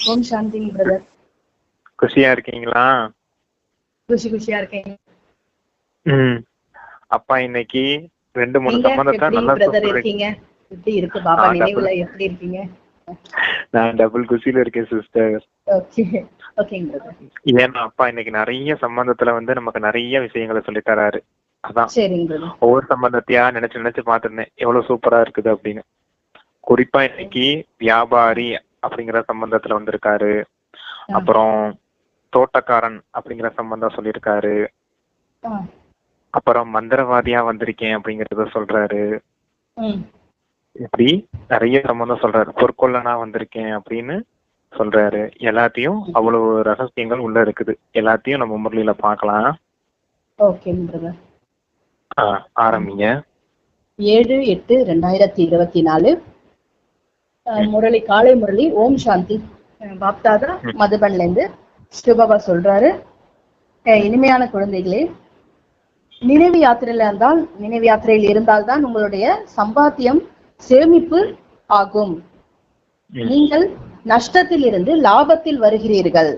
ஓம் சாந்தி brother. குஷியா இருக்கீங்களா? குஷியா இருக்கேன். அப்பா இன்னைக்கு 2-3 சம்பந்தத்தை நல்லா இருக்கீங்க. எப்படி இருக்கு பாபா நினைவுல எப்படி இருக்கீங்க? நான் டபுள் குஷியில இருக்கேன் சிஸ்டர். ஓகே ஓகேங்க பிரதர். ஏன்னா அப்பா இன்னைக்கு நிறைய சம்பந்தத்துல நமக்கு நிறைய விஷயங்களை சொல்லி தராரு. அதான் சரிங்க பிரதர். ஒவ்வொரு சம்பந்தத்தையா நினைச்சு பார்த்திருந்தேன் எவ்வளவு சூப்பரா இருக்குது அப்படின்னு. குறிப்பா இன்னைக்கு வியாபாரி அப்படிங்கிற சம்பந்தத்துல வந்திருக்காரு. அப்புறம் தோட்டக்காரன் அப்படிங்கிற சம்பந்தம் சொல்லியிருக்காரு. அப்புறம் மந்திரவாதியா வந்திருக்கேன் அப்படிங்கறத சொல்றாரு. இப்படி நிறைய சம்பந்தம் சொல்றாரு. பொற்கொள்ளனா வந்திருக்கேன் அப்படின்னு சொல்றாரு. எல்லாத்தையும் அவ்வளவு ரகசியங்கள் உள்ள இருக்குது. எல்லாத்தையும் நம்ம முரளியில பார்க்கலாம். ஆரம்பிங்க. 7/8/2024 முரளி, காலை முரளி. ஓம் சாந்தி. பாப்தாதா மதுபன்ல இருந்து சிவபாபா சொல்றாரு, இனிமையான குழந்தைகளே, நினைவு யாத்திரையில் இருந்தால்தான் உங்களுடைய சம்பாத்தியம் சேமிப்பு ஆகும். நீங்கள் நஷ்டத்தில் இருந்து லாபத்தில் வருகிறீர்கள்,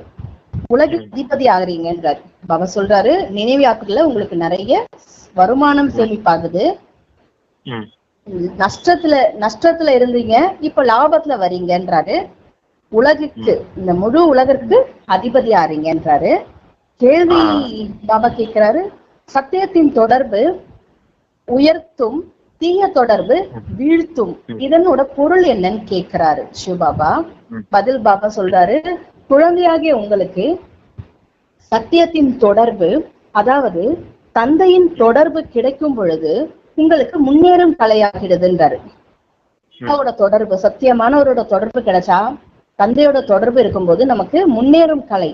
உலக அதிபதி ஆகிறீங்கன்றார் பாபா சொல்றாரு. நினைவு யாத்திரையில உங்களுக்கு நிறைய வருமானம் சேமிப்பாகுது. நஷ்டத்துல இருந்தீங்க, இப்ப லாபத்துல வரீங்கன்றாரு. உலகிற்கு, இந்த முழு உலகிற்கு அதிபதி ஆறீங்கன்றாரு. கேள்வி பாபா கேட்கிறாரு, சத்தியத்தின் தொடர்பு உயர்த்தும், தீய தொடர்பு வீழ்த்தும், இதனோட பொருள் என்னன்னு கேட்கிறாரு சிவபாபா. பதில் பாபா சொல்றாரு, குழந்தையாகிய உங்களுக்கு சத்தியத்தின் தொடர்பு, அதாவது தந்தையின் தொடர்பு கிடைக்கும் பொழுது உங்களுக்கு முன்னேறும் கலையாகிடுதுன்றாரு. அவரோட தொடர்பு, சத்தியமானவரோட தொடர்பு கிடைச்சா, தந்தையோட தொடர்பு இருக்கும்போது நமக்கு முன்னேறும் கலை.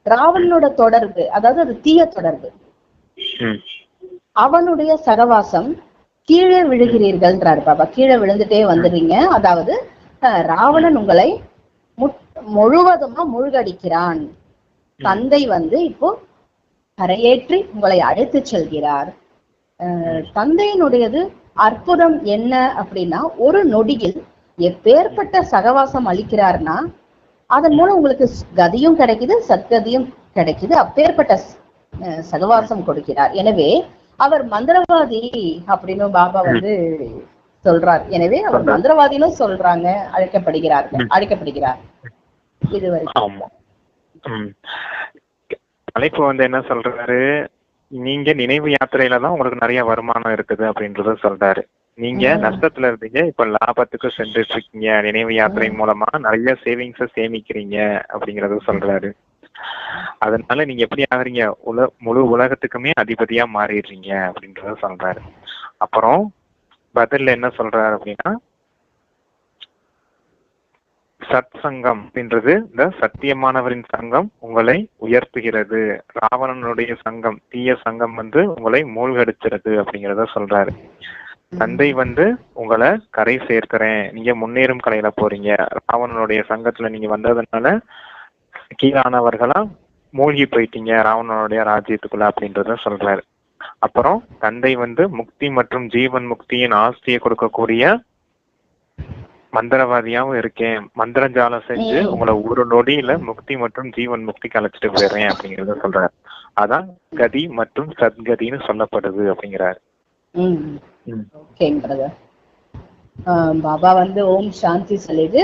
ராவணனோட தொடர்பு, அதாவது அது தீய தொடர்பு, அவனுடைய சகவாசம் கீழே விழுகிறீர்கள்ன்றாரு பாபா. கீழே விழுந்துட்டே வந்துடுறீங்க. அதாவது ராவணன் உங்களை முழுவதுமா மூழ்கடிக்கிறான். தந்தை இப்போ கரையேற்றி உங்களை அழைத்து செல்கிறார். தந்தையினுடையது அற்புதம் என்ன அப்படின்னா, ஒரு நொடியில் எப்பேற்பட்ட சகவாசம் அளிக்கிறார்னா, அதன் மூலம் உங்களுக்கு கதியும் கிடைக்குது, சத்கதியும் கிடைக்குது. அப்பேற்பட்ட சகவாசம் கொடுக்கிறார். எனவே அவர் மந்திரவாதி அப்படின்னு பாபா சொல்றார். எனவே அவர் மந்திரவாதினும் சொல்றாங்க, அழைக்கப்படுகிறார். இதுவரைக்கும் தலைப்பு என்ன சொல்றாரு, நீங்க நினைவு யாத்திரையில தான் உங்களுக்கு நிறைய வருமானம் இருக்குது அப்படின்றத சொல்றாரு. நீங்க நஷ்டத்துல இருந்தீங்க, இப்ப லாபத்துக்கு சென்றுட்டு இருக்கீங்க. நினைவு யாத்திரை மூலமா நிறைய சேவிங்ஸ சேமிக்கிறீங்க அப்படிங்கறத சொல்றாரு. அதனால நீங்க எப்படி ஆகுறீங்க, முழு உலகத்துக்குமே அதிபதியா மாறிடுறீங்க அப்படின்றத சொல்றாரு. அப்புறம் பதில்ல என்ன சொல்றாரு அப்படின்னா, சத் சங்கம் அப்படின்றது, இந்த சத்தியமானவரின் சங்கம் உங்களை உயர்த்துகிறது. ராவணனுடைய சங்கம், தீய சங்கம் உங்களை மூழ்கடிச்சிருது அப்படிங்கறத சொல்றாரு. தந்தை உங்களை கரை சேர்க்கிறேன், நீங்க முன்னேறும் கலையில போறீங்க. ராவணனுடைய சங்கத்துல நீங்க வந்ததுனால கீழானவர்களா மூழ்கி போயிட்டீங்க ராவணனுடைய ராஜ்யத்துக்குள்ள அப்படின்றத சொல்றாரு. அப்புறம் தந்தை முக்தி மற்றும் ஜீவன் முக்தியின் ஆஸ்தியை கொடுக்கக்கூடிய மந்திரவாதியாவும் இருக்கேன். மந்திரஜாலம் செஞ்சு உங்களை ஒரு நொடியில முக்தி மற்றும் ஜீவன் முக்திக்கு அழைச்சிட்டு போயிடுறேன் அப்படிங்கறத சொல்றாரு. அதான் கதி மற்றும் சத்கதின்னு சொல்லப்படுது அப்படிங்கிறாரு. பாபா ஓம் சாந்தி சொல்லிட்டு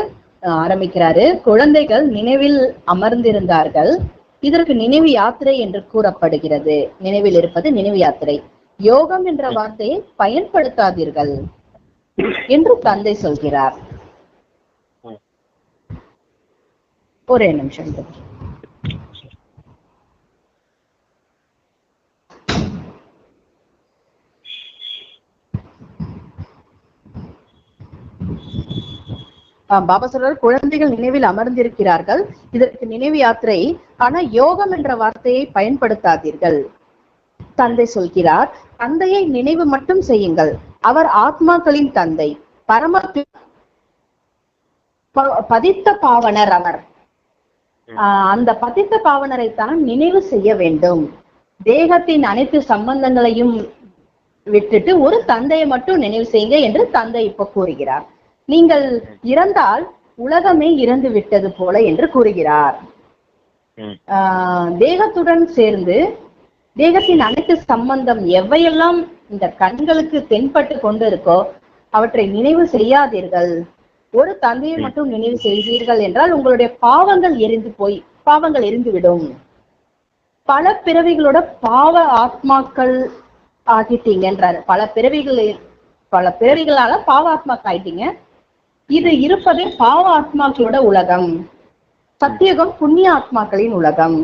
ஆரம்பிக்கிறாரு. குழந்தைகள் நினைவில் அமர்ந்திருந்தார்கள், இதற்கு நினைவு யாத்திரை என்று கூறப்படுகிறது. நினைவில் இருப்பது நினைவு யாத்திரை. யோகம் என்ற வார்த்தையை பயன்படுத்தாதீர்கள் என்று தந்தை சொல்கிறார். ஒரே நிமிஷம். பாபா சொல்றாரு, குழந்தைகள் நினைவில் அமர்ந்திருக்கிறார்கள், இதற்கு நினைவு யாத்திரை, ஆனா யோகம் என்ற வார்த்தையை பயன்படுத்தாதீர்கள். தந்தை சொல்கிறார், தந்தையை நினைவு மட்டும் செய்யுங்கள். அவர் ஆத்மாக்களின் தந்தை, பரம பதித்த பாவனர் அவர். அந்த பதித்த பாவனரை தான் நினைவு செய்ய வேண்டும். தேகத்தின் அனைத்து சம்பந்தங்களையும் விட்டுட்டு ஒரு தந்தையை மட்டும் நினைவு செய்யுங்க என்று தந்தை இப்ப கூறுகிறார். நீங்கள் இறந்தால் உலகமே இறந்து விட்டது போல என்று கூறுகிறார். தேகத்துடன் சேர்ந்து தேகத்தின் அனைத்து சம்பந்தம் எவையெல்லாம் இந்த கண்களுக்கு தென்பட்டு கொண்டு இருக்கோ அவற்றை நினைவு செய்யாதீர்கள். ஒரு தந்தையை மட்டும் நினைவு செய்தீர்கள் என்றால் உங்களுடைய பாவங்கள் எரிந்துவிடும். பல பிறவிகளோட பாவ ஆத்மாக்கள் ஆகிட்டீங்கன்றாரு. பல பிறவிகளால பாவ ஆத்மாக்கள் ஆயிட்டீங்க. இது இருப்பதே பாவ ஆத்மாக்களோட உலகம். சத்தியுகம் புண்ணிய ஆத்மாக்களின் உலகம்.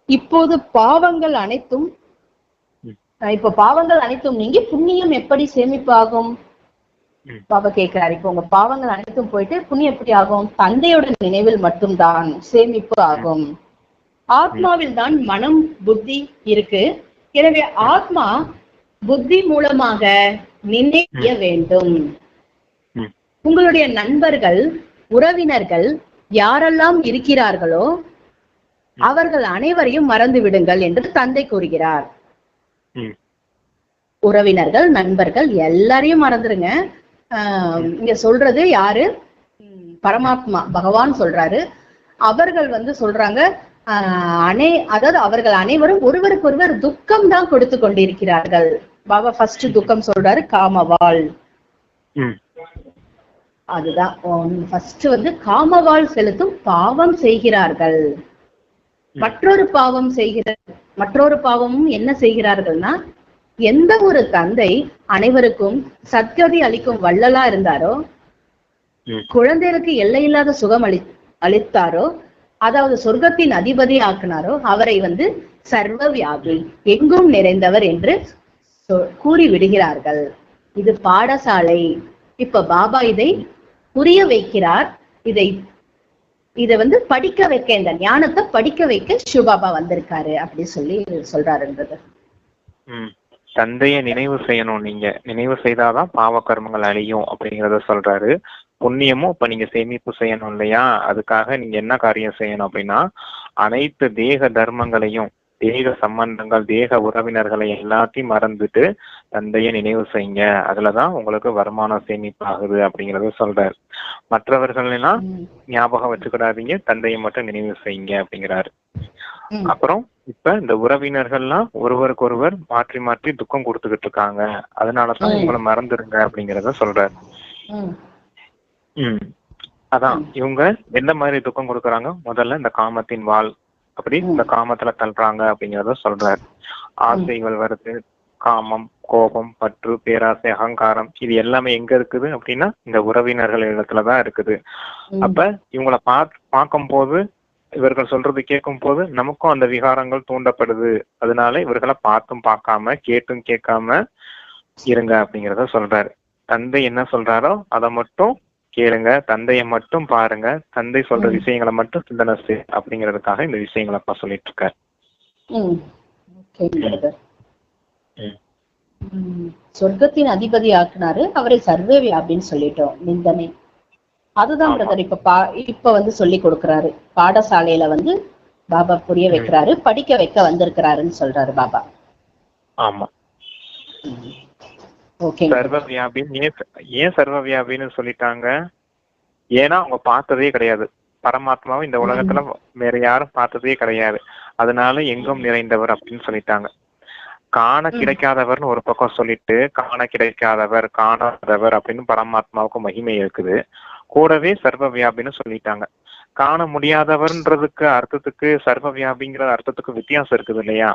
இப்போது பாவங்கள் அனைத்தும் நீங்கி புண்ணியம் எப்படி சேமிப்பு ஆகும்? பாபா கேட்கிறாரு. இப்போ உங்க பாவங்கள் அனைத்தும் போயிட்டு புண்ணியம் எப்படி ஆகும்? தந்தையோட நினைவில் மட்டும்தான் சேமிப்பு ஆகும். ஆத்மாவில் தான் மனம் புத்தி இருக்கு. எனவே ஆத்மா புத்தி மூலமாக நினைய வேண்டும். உங்களுடைய நண்பர்கள் உறவினர்கள் யாரெல்லாம் இருக்கிறார்களோ அவர்கள் அனைவரையும் மறந்து விடுங்கள் என்று தந்தை கூறுகிறார். உறவினர்கள் நண்பர்கள் எல்லாரையும் மறந்துருங்க. இங்க சொல்றது யாரு? பரமாத்மா பகவான் சொல்றாரு. அவர்கள் சொல்றாங்க அதாவது அவர்கள் அனைவரும் ஒருவருக்கொருவர் துக்கம் தான் கொடுத்து கொண்டிருக்கிறார்கள். பாபா ஃபர்ஸ்ட் துக்கம் சொல்றாரு, காமவாள். அதுதான் ஃபர்ஸ்ட் காமவாள் செலுத்தும் பாவம் செய்கிறார்கள். மற்றொரு பாவமும் என்ன செய்கிறார்கள்னா, எந்த ஒரு தந்தை அனைவருக்கும் சத்கதி அளிக்கும் வள்ளலா இருந்தாரோ, குழந்தைகளுக்கு எல்லையில்லாத சுகம் அளித்தாரோ, அதாவது சொர்க்கத்தின் அதிபதி ஆக்கினாரோ, அவரை சர்வ வியாபி எங்கும் நிறைந்தவர் என்று கூறி விடுகிறார்கள். இது பாடசாலை. இப்ப பாபா இதை புரிய வைக்கிறார். இத படிக்க வைக்க, இந்த ஞானத்தை படிக்க வைக்க சிவபாபா வந்திருக்காரு அப்படி சொல்றாருன்றது. தந்தைய நினைவு செய்யணும். நீங்க நினைவு செய்தாதான் பாவ கர்மங்கள் அழியும் அப்படிங்கறத சொல்றாரு. புண்ணியமும் இப்ப நீங்க சேமிப்பு செய்யணும் இல்லையா? அதுக்காக நீங்க என்ன காரியம் செய்யணும் அப்படின்னா, அனைத்து தேக தர்மங்களையும், தேக சம்பந்தங்கள், தேக உறவினர்களை எல்லாத்தையும் மறந்துட்டு தந்தைய நினைவு செய்யுங்க. அதுலதான் உங்களுக்கு வருமானம் சேமிப்பு ஆகுது அப்படிங்கறத சொல்றாரு. மற்றவர்கள் எல்லாம் ஞாபகம் வச்சுக்கிடாதீங்க, தந்தையை மட்டும் நினைவு செய்யுங்க அப்படிங்கிறாரு. அப்புறம் இப்ப இந்த உறவினர்கள்லாம் ஒருவருக்கு ஒருவர் மாற்றி மாற்றி துக்கம் கொடுத்துக்கிட்டு இருக்காங்க, அதனாலதான் உங்களை மறந்துருங்க அப்படிங்கறத சொல்றாரு. அதான் இவங்க எந்த மாதிரி துக்கம் கொடுக்கறாங்க? முதல்ல இந்த காமத்தின் வாள், அப்படி இந்த காமத்துல தள்ளுறாங்க அப்படிங்கறத சொல்றாரு. ஆசைகள் வருது, காமம், கோபம், பற்று, பேராசை, அகங்காரம், இது எல்லாமே எங்க இருக்குது அப்படின்னா இந்த உறவினர்கள் இடத்துலதான் இருக்குது. அப்ப இவங்களை பார்க்கும் போது, இவர்கள் சொல்றது கேட்கும் போது நமக்கும் அந்த விகாரங்கள் தூண்டப்படுது. அதனால இவர்களை பார்த்தும் பார்க்காம கேட்டும் கேட்காம இருங்க அப்படிங்கறத சொல்றாரு. தந்தை என்ன சொல்றாரோ அதை மட்டும் கேளுங்க, தந்தைய மட்டும் பாருங்க, தந்தை சொல்ற விஷயங்களை மட்டும் சிந்தனை செய் அப்படிங்கறதுக்காக இந்த விஷயங்களை அப்பா சொல்லிட்டு இருக்காரு. சொர்க்கத்தின் அதிபதி ஆக்குனாரு, அவரை சர்வவி அப்படின்னு சொல்லிட்டோம். நிந்தனை அதுதான் பிரதர் இப்ப சொல்லி கொடுக்கறாரு. பாடசாலையில பாபா புரிய வைக்கிறாரு, படிக்க வைக்க வந்திருக்கிறாருன்னு சொல்றாரு பாபா. ஆமா, சர்வவியாபின்னு ஏன் சர்வவியாபின்னு சொல்லிட்டாங்க? ஏன்னா அவங்க பார்த்ததே கிடையாது. பரமாத்மாவை இந்த உலகத்துல வேற யாரும் பார்த்ததே கிடையாது. அதனால எங்கும் நிறைந்தவர் அப்படின்னு சொல்லிட்டாங்க. காண கிடைக்காதவர்னு ஒரு பக்கம் சொல்லிட்டு, காண கிடைக்காதவர், காணாதவர் அப்படின்னு பரமாத்மாவுக்கு மகிமை இருக்குது. கூடவே சர்வ வியாபின்னு சொல்லிட்டாங்க. காண முடியாதவர்ன்றதுக்கு அர்த்தத்துக்கு சர்வ வியாபிங்கிற அர்த்தத்துக்கு வித்தியாசம் இருக்குது இல்லையா?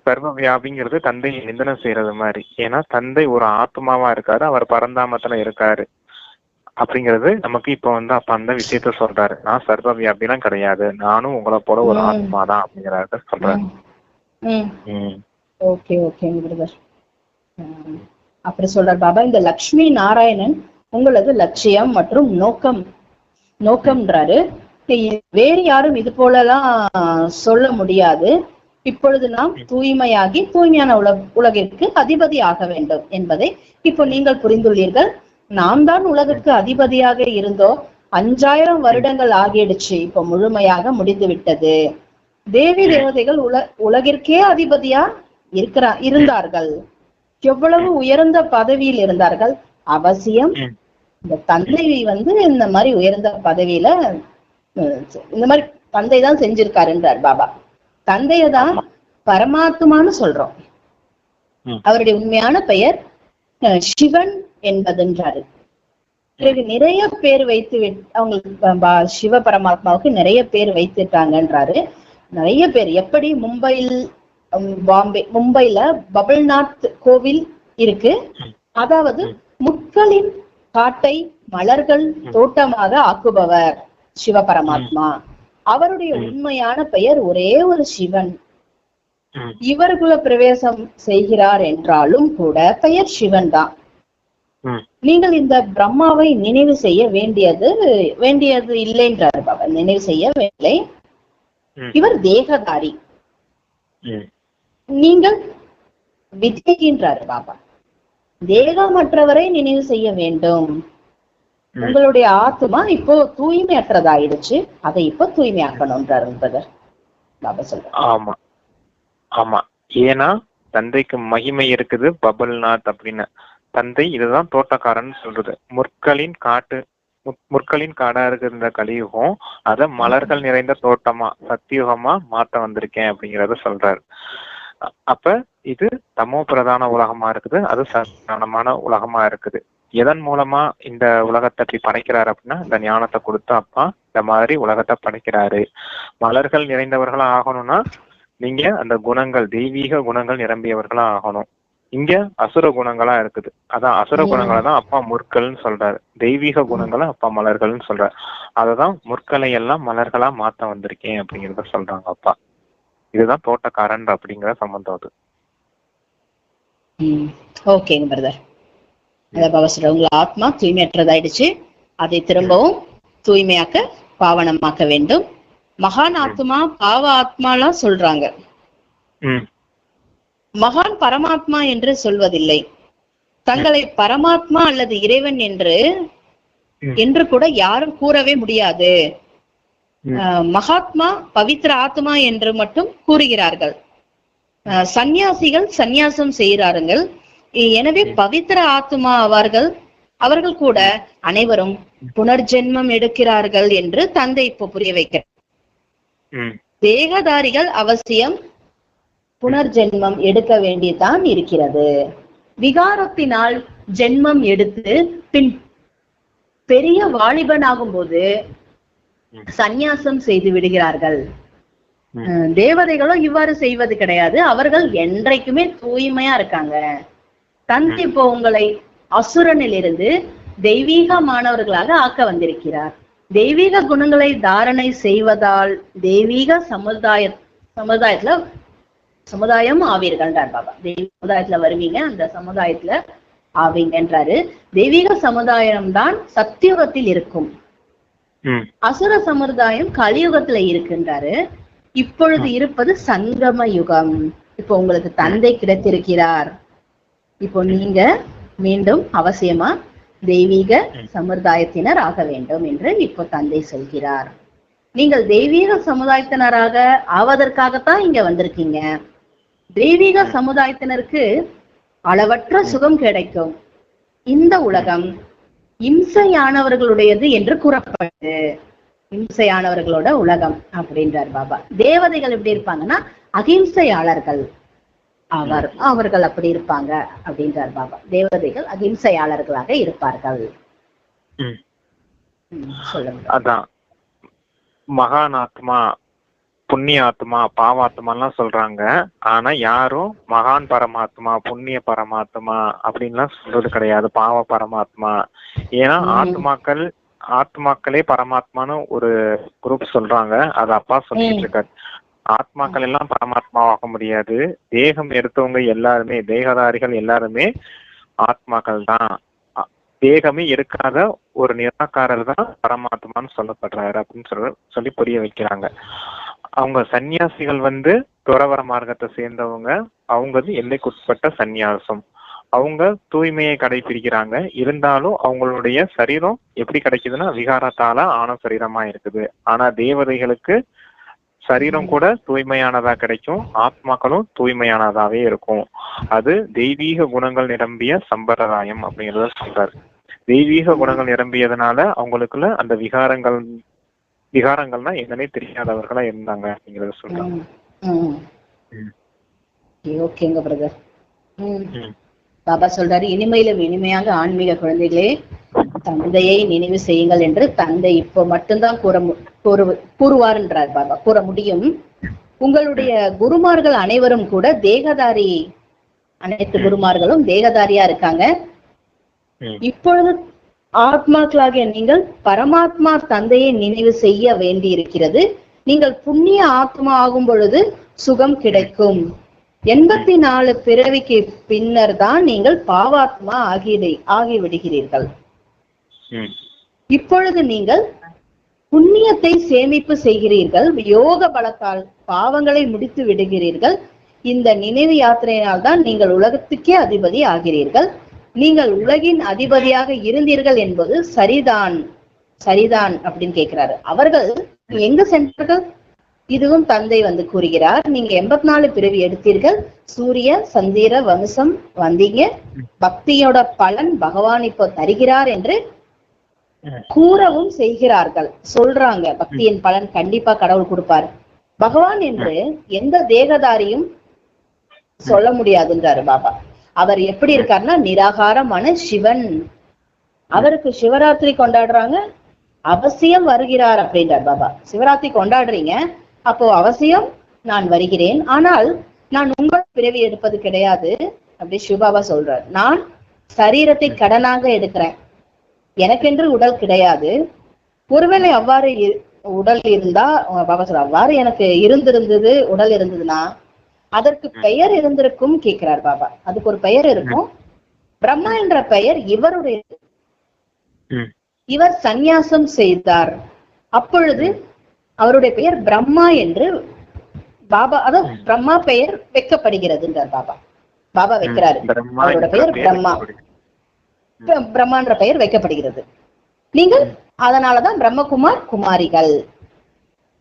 சர்வ வியாபிங்கிறது தந்தையை நிந்தனை செய்யறது மாதிரி. ஏன்னா தந்தை ஒரு ஆத்மாவா இருக்காரு, அவர் பரந்தாமத்துல இருக்காரு அப்படிங்கிறது நமக்கு இப்ப அப்ப அந்த விஷயத்த சொல்றாரு. நான் சர்வ வியாபிலாம் கிடையாது, நானும் உங்களை போல ஒரு ஆத்மா தான் அப்படிங்கிறத சொல்றாரு. அப்படி சொல்றார் பாபா. இந்த லக்ஷ்மி நாராயணன் உங்களது லட்சியம் மற்றும் நோக்கம்ன்றாரு. வேறு யாரும் இது போலலாம் சொல்ல முடியாது. இப்பொழுது நாம் தூய்மையாகி தூய்மையான உலகிற்கு அதிபதி ஆக வேண்டும் என்பதை இப்போ நீங்கள் புரிந்துள்ளீர்கள். நாம் தான் உலகிற்கு அதிபதியாக இருந்தோம். 5000 வருடங்கள் ஆகிடுச்சு, இப்போ முழுமையாக முடிந்து விட்டது. தேவி தேவதைகள் உலகிற்கே அதிபதியா இருந்தார்கள். எவ்வளவு உயர்ந்த பதவியில் இருந்தார்கள். அவசியம் இந்த தந்தை இந்த மாதிரி உயர்ந்த பதவியில இந்த மாதிரி தந்தை தான் செஞ்சிருக்காருன்றார் பாபா. தந்தைய தான் பரமாத்மான்னு சொல்றோம். அவருடைய உண்மையான பெயர் சிவன் என்பதுன்றாரு. பிறகு நிறைய பேர் வைத்து அவங்களுக்கு சிவ பரமாத்மாவுக்கு நிறைய பேர் வைத்துட்டாங்கன்றாரு. நிறைய பேர் எப்படி மும்பைல பபல்நாத் கோவில் இருக்கு. அதாவது முட்களின் காட்டை மலர்கள் தோட்டமாக ஆக்குபவர் சிவ பரமாத்மா. அவருடைய உண்மையான பெயர் ஒரே ஒரு சிவன். இவர்குல பிரவேசம் செய்கிறார் என்றாலும் கூட பெயர் சிவன் தான். நீங்கள் இந்த பிரம்மாவை நினைவு செய்ய வேண்டியது இல்லைன்றார் பாபா. நினைவு செய்யவில்லை. இவர் தேகதாரி. நீங்கள் விஜய்கின்றார் பாபா. தேகமற்றவரை நினைவு செய்ய வேண்டும். உங்களுடைய ஆத்மா இப்போ தூய்மையற்றதாயிடுச்சு, அதை இப்போ தூய்மையாக்கணும்ன்றார் பாபா சொல்ற. ஆமா ஆமா. ஏன்னா தந்தைக்கு மகிமை இருக்குது பபல்நாத் அப்படின்னு. தந்தை இதுதான் தோட்டக்காரன் சொல்றது. முற்களின் காடா இருக்கிற கலியுகம் அத மலர்கள் நிறைந்த தோட்டமா சத்தியுகமா மாத்த வந்திருக்கேன் அப்படிங்கறத சொல்றாரு. அப்ப இது தமோ பிரதான உலகமா இருக்குது, அது சத்தானமான உலகமா இருக்குது. எதன் மூலமா இந்த உலகத்தை அப்படி படைக்கிறாரு அப்படின்னா, இந்த ஞானத்தை கொடுத்து அப்பா இந்த மாதிரி உலகத்தை படைக்கிறாரு. மலர்கள் நிறைந்தவர்களா ஆகணும்னா நீங்க அந்த குணங்கள் தெய்வீக குணங்கள் நிரம்பியவர்களா ஆகணும். இங்க அசுர குணங்களா இருக்குது. அதான் அசுர குணங்களை தான் அப்பா முற்கள்னு சொல்றாரு, தெய்வீக குணங்களை அப்பா மலர்கள்னு சொல்றாரு. அததான் முற்களை எல்லாம் மலர்களா மாத்த வந்திருக்கேன் அப்படிங்கறத சொல்றாங்க அப்பா. இதுதான் தோட்டக்காரன் அப்படிங்கிற சம்பந்தம் அது. ஓகேங்க பிரதர். உங்க ஆத்மா தூய்மையற்றதாயிடுச்சு, அதை திரும்பவும் தூய்மையாக்க பாவனமாக்க வேண்டும். மகான் ஆத்மா பாவ ஆத்மாலாம் சொல்றாங்க. மகான் பரமாத்மா என்று சொல்வதில்லை. தங்களை பரமாத்மா அல்லது இறைவன் என்று கூட யாரும் கூறவே முடியாது. மகாத்மா பவித்திர ஆத்மா என்று மட்டும் கூறுகிறார்கள். சந்நியாசிகள் சந்நியாசம் செய்கிறார்கள். எனவே பவித்திர ஆத்மா அவர்கள் கூட அனைவரும் புனர்ஜென்மம் எடுக்கிறார்கள் என்று தந்தை இப்போ புரிய வைக்கிறார். தேகதாரிகள் அவசியம் புனர்ஜென்மம் எடுக்க வேண்டியதான் இருக்கிறது. விகாரத்தினால் ஜென்மம் எடுத்து பின் பெரிய வாலிபனாகும் போது சந்நியாசம் செய்து விடுகிறார்கள். தேவதைகளும் இவ்வாறு செய்வது கிடையாது. அவர்கள் என்றைக்குமே தூய்மையா இருக்காங்க. தந்தை இப்போ உங்களை அசுரனில் இருந்து தெய்வீக மாணவர்களாக ஆக்க வந்திருக்கிறார். தெய்வீக குணங்களை தாரணை செய்வதால் தெய்வீக சமுதாயம் ஆவீர்கள்ன்றார் பாபா. தெய்வீக சமுதாயத்துல வருவீங்க, அந்த சமுதாயத்துல ஆவீங்கன்றாரு. தெய்வீக சமுதாயம் தான் சத்தியுகத்தில் இருக்கும். அசுர சமுதாயம் கலியுகத்துல இருக்குன்றாரு. இப்பொழுது இருப்பது சங்கம யுகம். இப்போ உங்களுக்கு தந்தை கிடைத்திருக்கிறார். இப்போ நீங்க மீண்டும் அவசியமா தெய்வீக சமுதாயத்தினர் ஆக வேண்டும் என்று இப்போ தந்தை சொல்கிறார். நீங்கள் தெய்வீக சமுதாயத்தினராக ஆவதற்காகத்தான் இங்க வந்திருக்கீங்க. தெய்வீக சமுதாயத்தினருக்கு அளவற்ற சுகம் கிடைக்கும். இந்த உலகம் இம்சையானவர்களுடையது என்று கூறப்படுது. இம்சையானவர்களோட உலகம் அப்படின்றார் பாபா. தேவதைகள் எப்படி இருப்பாங்கன்னா அகிம்சையாளர்கள். அவர்கள் அப்படி இருப்பாங்க அப்படின்றார் பாபா. தேவதைகள் அகிம்சையாளர்களாக இருப்பார்கள். சொல்லுங்க. அதான் மகானாத்மா, புண்ணியாத்மா, பாவாத்மாலாம் சொல்றாங்க. ஆனா யாரும் மகான் பரமாத்மா, புண்ணிய பரமாத்மா அப்படின்லாம் சொல்றது கிடையாது. பாவ பரமாத்மா. ஏன்னா ஆத்மாக்களே பரமாத்மான்னு ஒரு குரூப் சொல்றாங்க. அது அப்பா சொல்லிட்டு இருக்காரு. ஆத்மாக்கள் எல்லாம் பரமாத்மாவாக முடியாது. தேகம் எடுத்தவங்க எல்லாருமே, தேகதாரிகள் எல்லாருமே ஆத்மாக்கள் தான். தேகமே எடுக்காத ஒரு நிராகாரர் தான் பரமாத்மான்னு சொல்லப்படுறாரு அப்படின்னு சொல்லி புரிய வைக்கிறாங்க. அவங்க சன்னியாசிகள் துறவர மார்க்கத்தை சேர்ந்தவங்க. அவங்க எல்லைக்குட்பட்ட சந்நியாசம். அவங்க தூய்மையை கடைபிடிக்கிறாங்க. இருந்தாலும் அவங்களுடைய சரீரம் எப்படி கிடைக்குதுன்னா விகாரத்தால ஆன சரீரமா இருக்குது. ஆனா தேவதைகளுக்கு சரீரம் கூட தூய்மையானதா கிடைக்கும், ஆத்மாக்களும் தூய்மையானதாவே இருக்கும். அது தெய்வீக குணங்கள் நிரம்பிய சம்பிரதாயம் அப்படிங்கறத சொல்றாரு. தெய்வீக குணங்கள் நிரம்பியதுனால அவங்களுக்குள்ள அந்த விகாரங்கள்னா என்னன்னே தெரியாதவர்களா இருந்தாங்க அப்படிங்கறத சொல்றாங்க. ஓகேங்க பிரதர். பாபா சொல்றாரு, இனிமையிலும் இனிமையாக ஆன்மீக குழந்தைகளே, தந்தையை நினைவு செய்யுங்கள் என்று தந்தை இப்போ மட்டும்தான் கூறுவார்ன்றார் பாபா, கூற முடியும். உங்களுடைய குருமார்கள் அனைவரும் கூட தேகதாரி, அனைத்து குருமார்களும் தேகதாரியா இருக்காங்க. இப்பொழுது ஆத்மாக்களாகிய நீங்கள் பரமாத்மா தந்தையை நினைவு செய்ய வேண்டி இருக்கிறது. நீங்கள் புண்ணிய ஆத்மா ஆகும் பொழுது சுகம் கிடைக்கும். 84 பிறவிக்கு பின்னர் தான் நீங்கள் பாவாத்மா ஆகிவிடுகிறீர்கள். இப்பொழுது நீங்கள் புண்ணியத்தை சேமிப்பு செய்கிறீர்கள், யோக பலத்தால் பாவங்களை முடித்து விடுகிறீர்கள். இந்த நினைவு யாத்திரையினால் தான் நீங்கள் உலகத்துக்கே அதிபதி ஆகிறீர்கள். நீங்கள் உலகின் அதிபதியாக இருந்தீர்கள் என்பது சரிதான் சரிதான் அப்படின்னு கேட்கிறாரு. அவர்கள் எங்க சென்றார்கள்? இதுவும் தந்தை கூறுகிறார், நீங்க 84 பிறவி எடுத்தீர்கள், சூரிய சந்திர வம்சம் வந்தீங்க, பக்தியோட பலன் பகவான் இப்போ தருகிறார் என்று கூறவும் செய்கிறார்கள், சொல்றாங்க. பக்தியின் பலன் கண்டிப்பா கடவுள் கொடுப்பார் பகவான் என்று எந்த தேகதாரியும் சொல்ல முடியாதுன்றாரு பாபா. அவர் எப்படி இருக்காருன்னா நிராகாரமான சிவன். அவருக்கு சிவராத்திரி கொண்டாடுறாங்க, அவசியம் வருகிறார் அப்படின்றார் பாபா. சிவராத்திரி கொண்டாடுறீங்க, அப்போ அவசியம் நான் வருகிறேன், ஆனால் நான் உங்கள் பிறவி எடுப்பது கிடையாது அப்படி சிவபாபா சொல்றார். நான் சரீரத்தை கடனாக எடுக்கிறேன், எனக்கென்று உடல் கிடையாது. ஒருவேளை அவ்வாறு உடல் இருந்தா, பாபா சொல்ற அவ்வாறு எனக்கு இருந்திருந்தது, உடல் இருந்ததுன்னா அதற்கு பெயர் இருந்திருக்கும் கேட்கிறார் பாபா. அதுக்கு ஒரு பெயர் இருக்கும். பிரம்மா என்ற பெயர் இவருடைய, இவர் சந்நியாசம் செய்தார், அப்பொழுது அவருடைய பெயர் பிரம்மா என்று பாபா, அதாவது பிரம்மா பெயர் வைக்கப்படுகிறது பாபா. பாபா வைக்கிறாரு, அவரோட பெயர் பிரம்மா, பிரம்மான்ற பெயர் வைக்கப்படுகிறது. நீங்கள் அதனாலதான் பிரம்மகுமார் குமாரிகள்.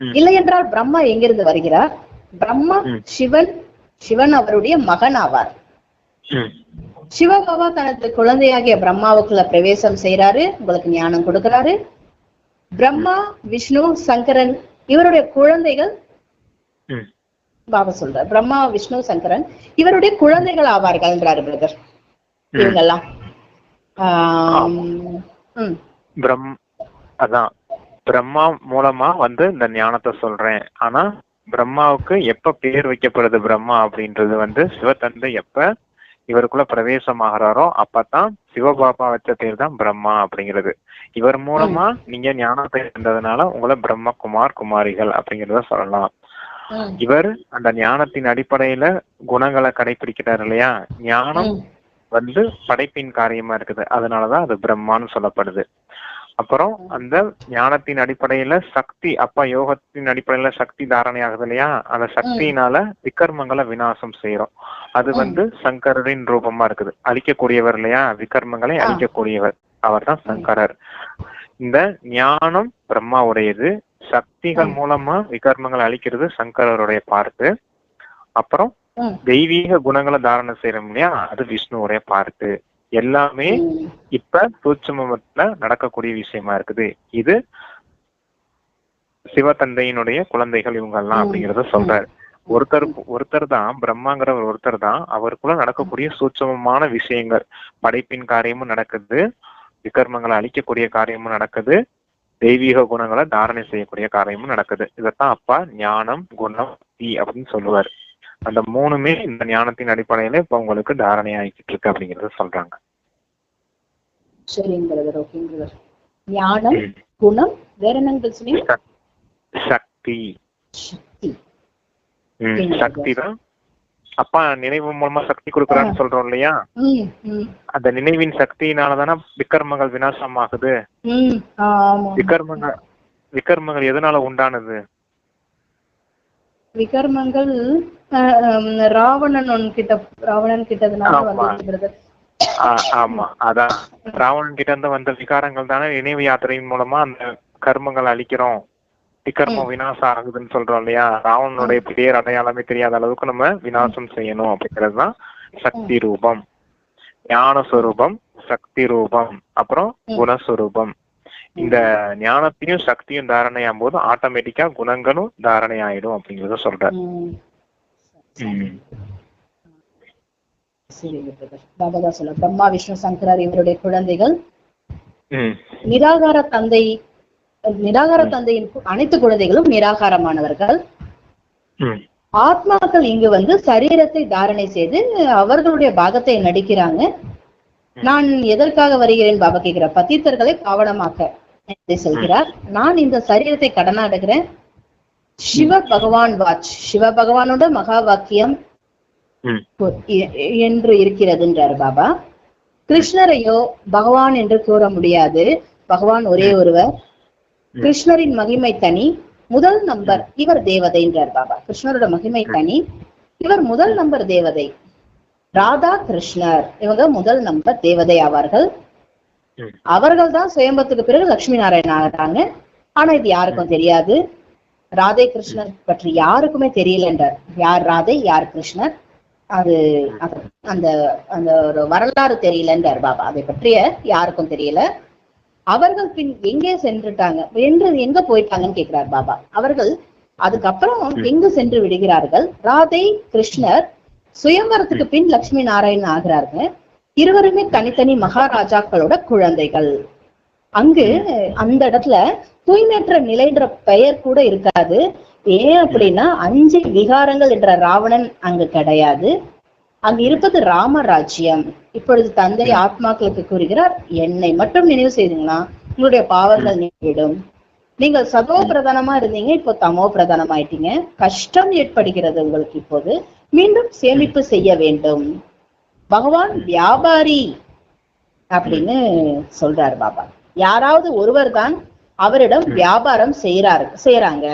இல்லை என்றால் பிரம்மா எங்கிருந்து வருகிறார்? பிரம்மா சிவன், சிவன் அவருடைய மகன் ஆவார். சிவபாபா தனது குழந்தையாகிய பிரம்மாவுக்குள்ள பிரவேசம் செய்யறாரு, உங்களுக்கு ஞானம் கொடுக்கிறாரு. பிரம்மா விஷ்ணு சங்கரன் இவருடைய குழந்தைகள். பாபா சொல்றார் பிரம்மா விஷ்ணு சங்கரன் இவருடைய குழந்தைகள் ஆவார்கள் என்றாரு பிரதர். இவங்கெல்லாம் அதான் பிரம்மா மூலமா இந்த ஞானத்தை சொல்றேன். ஆனா பிரம்மாவுக்கு எப்ப பேர் வைக்கப்படுது பிரம்மா அப்படின்றது சிவத்தந்தை எப்ப இவருக்குள்ள பிரவேசம் ஆகிறாரோ அப்பதான் சிவபாபா வச்ச பேர் தான் பிரம்மா அப்படிங்கிறது. இவர் மூலமா நீங்க ஞானத்தை இருந்ததுனால உங்களை பிரம்ம குமார் குமாரிகள் அப்படிங்கிறத சொல்லலாம். இவர் அந்த ஞானத்தின் அடிப்படையில குணங்களை கடைபிடிக்கிறார் இல்லையா? ஞானம் படைப்பின் காரியமா இருக்குது, அதனாலதான் அது பிரம்மான்னு சொல்லப்படுது. அப்புறம் அந்த ஞானத்தின் அடிப்படையில சக்தி, அப்பா யோகத்தின் அடிப்படையில சக்தி தாரணை ஆகுது இல்லையா? அந்த சக்தியினால விகர்மங்களை விநாசம் செய்யறோம். அது சங்கரின் ரூபமா இருக்குது, அழிக்கக்கூடியவர் இல்லையா? விகர்மங்களை அழிக்கக்கூடியவர், அவர் தான் சங்கரர். இந்த ஞானம் பிரம்மாவுடையது, சக்திகள் மூலமா விகர்மங்களை அழிக்கிறது சங்கரருடைய பார்ட்டு. அப்புறம் தெய்வீக குணங்களை தாரணை செய்யறோம் இல்லையா? அது விஷ்ணுவுடைய பார்ட்டு. எல்லாமே இப்ப சூட்சுமத்துல நடக்கக்கூடிய விஷயமா இருக்குது. இது சிவதந்தையினுடைய குழந்தைகள் இவங்க எல்லாம் அப்படிங்கறத சொல்றாரு. ஒருத்தர் தான் பிரம்மாங்கிறவர், ஒருத்தர் தான் அவருக்குள்ள நடக்கக்கூடிய சூட்சமமான விஷயங்கள், படைப்பின் காரியமும் நடக்குது, விகர்மங்களை அழிக்கக்கூடிய காரியமும் நடக்குது, தெய்வீக குணங்களை தாரணை செய்யக்கூடிய காரியமும் நடக்குது. இதத்தான் அப்பா ஞானம் குணம் தீ அப்படின்னு சொல்லுவார். அந்த மூணுமே இந்த ஞானத்தின் அடிப்படையில இப்ப உங்களுக்கு தாரணை ஆகிட்டு இருக்கு அப்படிங்கறத சொல்றாங்க. சரிங்க பிரதர், ஓகேங்க பிரதர். ஞானம் குணம் வேற என்னன்னு சொன்னீங்க? சக்தி. சக்தி தான் அப்பா நினைவு மூலமா சக்தி கொடுக்கறான்னு சொல்றோம் இல்லையா? அந்த நினைவின் சக்தியினாலதானே விகர்மங்கள் விநாசம் ஆகுது. விகர்மங்கள் எதனால உண்டானது? விகர்மங்கள் ராவணன் கிட்டதுனால வந்து. ஆமா, அதான் ராவணன் கிட்ட இருந்து வந்த விகாரங்கள் தானே நினைவு யாத்திரையின் மூலமா அந்த கர்மங்களை அழிக்கிறோம், விகர்மம் விநாசம் ஆகுதுன்னு சொல்றோம் இல்லையா? ராவணனுடைய பேர் அடையாளமே தெரியாத அளவுக்கு நம்ம விநாசம் செய்யணும் அப்படிங்கிறதுதான் சக்தி ரூபம். ஞான ஸ்வரூபம் சக்தி ரூபம், அப்புறம் குணஸ்வரூபம். இந்த ஞானத்தையும் சக்தியும் தாரணையாகும் போது ஆட்டோமேட்டிக்கா குணங்களும் தாரணை ஆயிடும் அப்படிங்கறத சொல்றாரு. பாபா சொல்ல பிரம்மா விஷ்ணு சங்கரர் இவருடைய குழந்தைகள் நிராகார தந்தையின் அனைத்து குழந்தைகளும் நிராகாரமானவர்கள். ஆத்மாக்கள் இங்கு வந்து சரீரத்தை தாரணை செய்து அவர்களுடைய பாகத்தை நடிக்கிறாங்க. நான் எதற்காக வருகிறேன் பாபா கேட்கிறார். பத்தித்தர்களை பாவனமாக்க சொல்கிறார். நான் இந்த சரீரத்தை கடனாடுகிறேன். சிவ பகவான் வாட்ச், சிவ பகவானோட மகா வாக்கியம் என்று இருக்கிறதுன்றார் பாபா. கிருஷ்ணரையோ பகவான் என்று கூற முடியாது. பகவான் ஒரே ஒருவர். கிருஷ்ணரின் மகிமை தனி, முதல் நம்பர். இவர் தேவதை என்றார் பாபா. கிருஷ்ணரோட மகிமை தனி, இவர் முதல் நம்பர் தேவதை. ராதா கிருஷ்ணர் இவங்க முதல் நம்பர் தேவதை ஆவார்கள். அவர்கள் தான் சுயம்பத்துக்கு பிறகு லட்சுமி நாராயணன் ஆகிறாங்க. ஆனா இது யாருக்கும் தெரியாது. ராதே கிருஷ்ணர் பற்றி யாருக்குமே தெரியல என்றார். யார் ராதை யார் கிருஷ்ணர், அது அந்த அந்த ஒரு வரலாறு தெரியல என்றார் பாபா. அதை பற்றிய யாருக்கும் தெரியல. அவர்கள் பின் எங்கே சென்றுட்டாங்க என்று எங்க போயிட்டாங்கன்னு கேட்கிறார் பாபா. அவர்கள் அதுக்கப்புறம் எங்கு சென்று விடுகிறார்கள்? ராதை கிருஷ்ணர் சுயம்பரத்துக்கு பின் லட்சுமி நாராயணன் ஆகிறார்கள். இருவருமே தனித்தனி மகாராஜாக்களோட குழந்தைகள். அங்கு அந்த இடத்துல தூய்மையற்ற நிலைன்ற பெயர் கூட இருக்காது. ஏன் அப்படின்னா 5 விகாரங்கள் என்ற ராவணன் அங்கு கிடையாது. அங்கு இருப்பது ராமராஜ்யம். இப்பொழுது தந்தை ஆத்மாக்களுக்கு கூறுகிறார், என்னை மட்டும் நினைவு செய்தீங்கன்னா உங்களுடைய பாவங்கள் நீங்கிடும். நீங்கள் சதோ பிரதானமா இருந்தீங்க, இப்போ தமோ பிரதானமாயிட்டீங்க. கஷ்டம் ஏற்படுகிறது உங்களுக்கு. இப்போது மீண்டும் சேமிப்பு செய்ய வேண்டும். பகவான் வியாபாரி அப்படின்னு சொல்றாரு பாபா. யாராவது ஒருவர் தான் அவரிடம் வியாபாரம் செய்யறாங்க.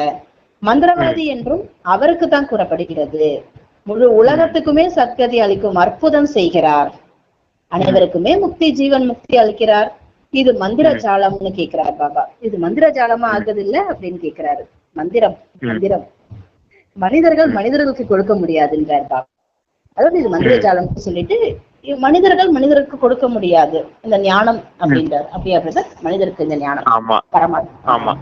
மந்திரவாதி என்றும் அவருக்கு தான் கூறப்படுகிறது. முழு உலகத்துக்குமே சத்கதி அளிக்கும் அற்புதம் செய்கிறார். அனைவருக்குமே முக்தி ஜீவன் முக்தி அளிக்கிறார். இது மந்திர ஜாலம்னு கேட்கிறார் பாபா. இது மந்திர ஜாலமா ஆகுது இல்ல அப்படின்னு கேட்கிறாரு. மந்திரம் மனிதர்களுக்கு கொடுக்க முடியாதுன்றார் பாபா. அதாவது இது மந்திர ஜாலம் சொல்லிட்டு மனிதர்களுக்கு கொடுக்க முடியாது இந்த ஞானம் அப்படின்றார். அப்படியா மனிதருக்கு இந்த ஞானம் பரமாத்மா.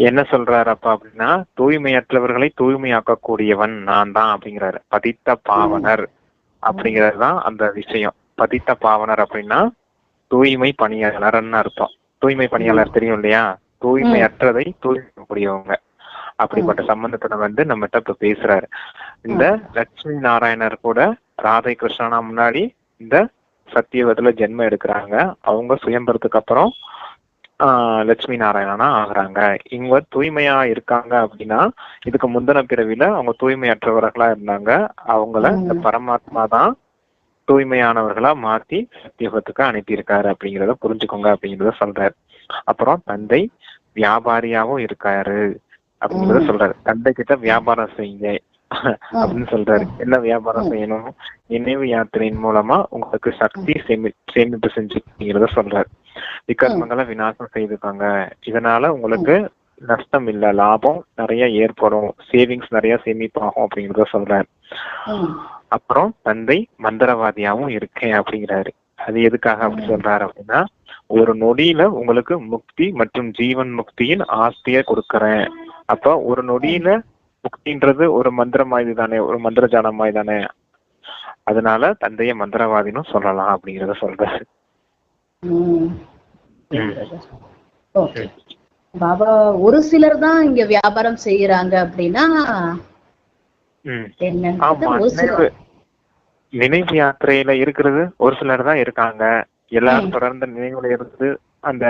என்ன சொல்றாரு அப்பா அப்படின்னா, தூய்மையற்றவர்களை தூய்மையாக்க கூடியவன் நான் தான் அப்படிங்கிறாரு. பதித்த பாவனர் அப்படிங்கிறது தான் அந்த விஷயம். பதித்த பாவனர் அப்படின்னா தூய்மை பணியாளர்னு அர்த்தம். தூய்மை பணியாளர் தெரியும் இல்லையா? தூய்மையற்றதை தூய்மைக்கூடியவங்க. அப்படிப்பட்ட சம்பந்தத்துல வந்து நம்மகிட்ட இப்ப பேசுறாரு. இந்த லட்சுமி நாராயணர் கூட ராதை கிருஷ்ணனா முன்னாடி இந்த சத்தியவத்துல ஜென்மம் எடுக்கிறாங்க. அவங்க சுயம்பரத்துக்கு அப்புறம் லட்சுமி நாராயணனா ஆகுறாங்க. இவங்க தூய்மையா இருக்காங்க அப்படின்னா இதுக்கு முந்தின பிறவில அவங்க தூய்மையற்றவர்களா இருந்தாங்க. அவங்கள இந்த பரமாத்மா தான் தூய்மையானவர்களா மாத்தி சத்தியவத்துக்கு அனுப்பியிருக்காரு அப்படிங்கிறத புரிஞ்சுக்கோங்க அப்படிங்கிறத சொல்றாரு. அப்புறம் தந்தை வியாபாரியாவும் இருக்காரு அப்படிங்கிறத சொல்றாரு. தந்தை கிட்ட வியாபாரம் செய்யுங்க அப்படின்னு சொல்றாரு. என்ன வியாபாரம் செய்யணும்? நினைவு யாத்திரையின் மூலமா உங்களுக்கு சக்தி சேமிப்பு செஞ்சுங்கிறத சொல்றாரு. விகர்மங்களை விநாசம் செய்துக்காங்க. இதனால உங்களுக்கு நஷ்டம் இல்ல, லாபம் நிறைய ஏற்படும், சேவிங்ஸ் நிறைய சேமிப்பாகும் அப்படிங்கிறத சொல்றாரு. அப்புறம் தந்தை மந்திரவாதியாவும் இருக்கேன் அப்படிங்கிறாரு. அது எதுக்காக அப்படி சொல்றாரு அப்படின்னா, ஒரு நொடியில உங்களுக்கு முக்தி மற்றும் ஜீவன் முக்தியின் ஆஸ்திய கொடுக்கறேன். அப்ப ஒரு நொடியில முக்தின்றது ஒரு மந்திரமாய் தானே, ஒரு மந்திர ஜாலமாய் தானே. அதனால தந்தைய மந்திரவாதினும் சொல்லலாம் அப்படிங்கறத சொல்றாரு. பாபா ஒரு சிலர் தான் இங்க வியாபாரம் செய்யறாங்க அப்படின்னா நினைவு யாத்திரையில இருக்கிறது ஒரு சிலர் தான் இருக்காங்க. எல்லாரும் தொடர்ந்து நினைவுல இருந்து அந்த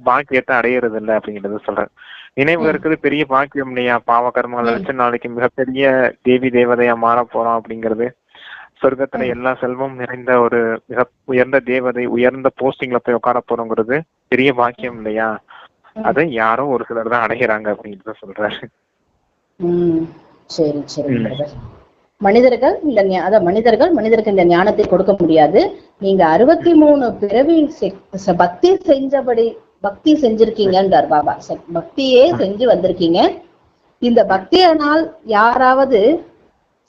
பாக்கியத்தை அடையிறது இல்லை அப்படிங்கறத சொல்றேன். நினைவு இருக்குது பெரிய பாக்கியம் இல்லையா? பாவ கர்மங்களை வச்சு நாளைக்கு மிகப்பெரிய தேவி தேவதையா மாற போறோம் அப்படிங்கிறது. சொர்க்கத்துல எல்லா செல்வம் நிறைந்த ஒரு மிக உயர்ந்த தேவதை, உயர்ந்த போஸ்டிங்ல போய் உட்கார போறோங்கிறது பெரிய பாக்கியம் இல்லையா? அதை யாரோ ஒரு சிலர் தான் அடைகிறாங்க அப்படிங்கறத சொல்றாரு. சரி சரி. மனிதர்கள் மனிதருக்கு இந்த ஞானத்தை கொடுக்க முடியாது. நீங்க 63 பிறவி பக்தி செஞ்சிருக்கீங்கன்றார் பாபா. பக்தியே செஞ்சு வந்திருக்கீங்க. இந்த பக்தியினால் யாராவது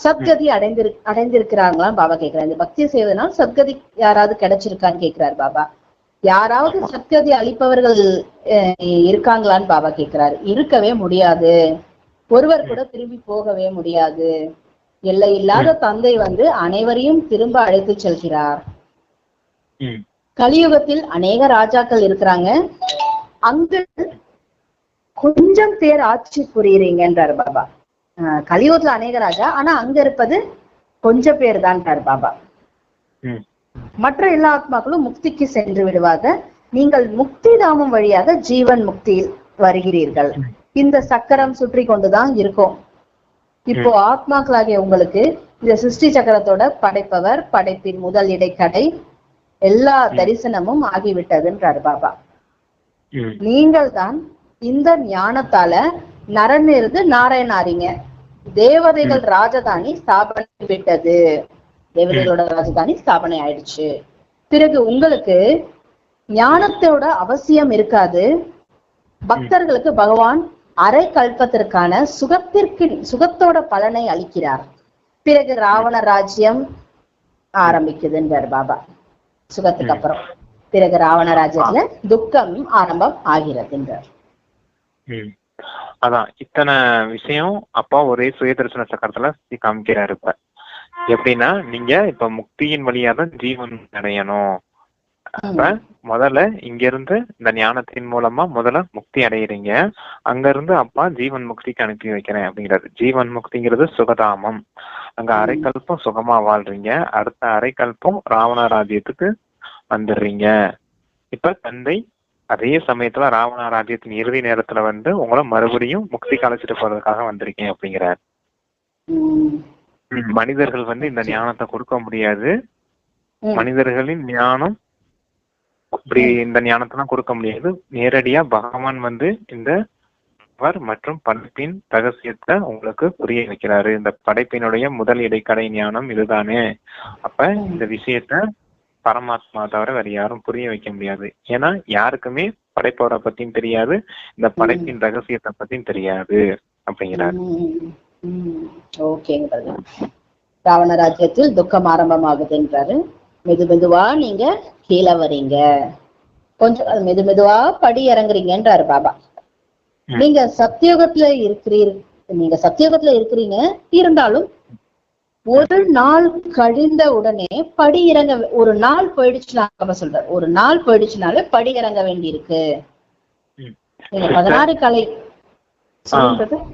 சத்கதி அடைந்திருக்கிறாங்களான்னு பாபா கேட்கிறார். இந்த பக்தி செய்வதனால் சத்கதி யாராவது கிடைச்சிருக்கான்னு கேட்கிறார் பாபா. யாராவது சத்கதி அளிப்பவர்கள் இருக்காங்களான்னு பாபா கேட்கிறார். இருக்கவே முடியாது. ஒருவர் கூட திரும்பி போகவே முடியாது. எல்லை இல்லாத தந்தை அனைவரையும் திரும்ப அழைத்து செல்கிறார். கலியுகத்தில் அநேக ராஜாக்கள் இருக்கிறாங்க. அங்கு கொஞ்சம் பேர் ஆட்சி புரியுறீங்கன்றார் பாபா. கலியுகத்துல அநேக ராஜா, ஆனா அங்க இருப்பது கொஞ்சம் பேர் தான் பாபா. மற்ற எல்லா ஆத்மாக்களும் முக்திக்கு சென்று விடுவாங்க. நீங்கள் முக்தி தாமம் வழியாக ஜீவன் முக்தியில் வருகிறீர்கள். இந்த சக்கரம் சுற்றி கொண்டுதான் இருக்கும். இப்போ ஆத்மாக்களாகிய உங்களுக்கு இந்த சிருஷ்டி சக்கரத்தோட படைப்பவர், படைப்பின் முதல் இடைக்கடை எல்லா தரிசனமும் ஆகிவிட்டதுன்றார் பாபா. நீங்கள் தான் இந்த ஞானத்தால நரன் இருந்து நாராயணாரிங்க. தேவதைகள் ராஜதானி ஸ்தாபனை விட்டது. தேவதைகளோட ராஜதானி ஸ்தாபனை ஆயிடுச்சு. பிறகு உங்களுக்கு ஞானத்தோட அவசியம் இருக்காது. பக்தர்களுக்கு பகவான் அரை கல்பத்திற்கான சுகத்தோட பலனை அளிக்கிறார். பிறகு ராவண ராஜ்யம் ஆரம்பிக்குதுன்றார் பாபா. சுகத்துக்கு அப்புறம் பிறகு ராவண ராஜ்யத்துல துக்கம் ஆரம்பம் ஆகிறதுன்றார். அதான் இத்தனை விஷயம் அப்பா ஒரே சுயதர்சன சக்கரத்துல காமிக்கிறாரு. இப்ப எப்படின்னா, நீங்க இப்ப முக்தியின் வழியா தான் ஜீவன் அடையணும். அப்ப முதல்ல இங்க இருந்து இந்த ஞானத்தின் மூலமா முதல்ல முக்தி அடையிறீங்க. அங்க இருந்து அப்பா ஜீவன் முக்திக்கு அனுப்பி வைக்கிறேன் அப்படிங்கிறது. ஜீவன் முக்திங்கிறது சுகதாமம். அங்க அரைக்கல்பம் சுகமா வாழ்றீங்க. அடுத்த அரைக்கல்பம் ராவண ராஜ்யத்துக்கு வந்துடுறீங்க. இப்ப தந்தை அதே சமயத்துல ராவண ராஜ்யத்தின் இறுதி நேரத்துல உங்களை மறுபடியும் முக்திக்கு அழைச்சிட்டு போறதுக்காக வந்திருக்கேன் அப்படிங்கிறார். மனிதர்கள் இந்த ஞானத்தை கொடுக்க முடியாது. மனிதர்களின் ஞானம் இப்படி இந்த ஞானத்தை கொடுக்க முடியாது. நேரடியா பகவான் இந்த மற்றும் படைப்பின் ரகசியத்தை உங்களுக்கு புரிய வைக்கிறாரு. இந்த படைப்பினுடைய முதல் இடைக்கடை ஞானம் இதுதானே. அப்ப இந்த விஷயத்த பரமாத்மா தவிர வேற யாரும் புரிய வைக்க முடியாது. ஏன்னா யாருக்குமே படைப்பவரை பத்தியும் தெரியாது, இந்த படைப்பின் ரகசியத்தை பத்தியும் தெரியாது அப்படிங்கிறாரு. ஓகேங்க. ராவண ராஜ்யத்தில் துக்கம் ஆரம்பமாகுதுன்றாரு. மெதுவா நீங்க கீழே வரீங்க, கொஞ்சம் மெதுவா படி இறங்குறீங்கன்றாரு பாபா. நீங்க சத்தியோகத்துல இருக்கிறீங்க. இருந்தாலும் ஒரு நாள் கழிந்த உடனே படி இறங்க, ஒரு நாள் போயிடுச்சுன்னா சொல்றாரு, ஒரு நாள் போயிடுச்சுனாலே படி இறங்க வேண்டி இருக்கு. நீங்க 16 கலை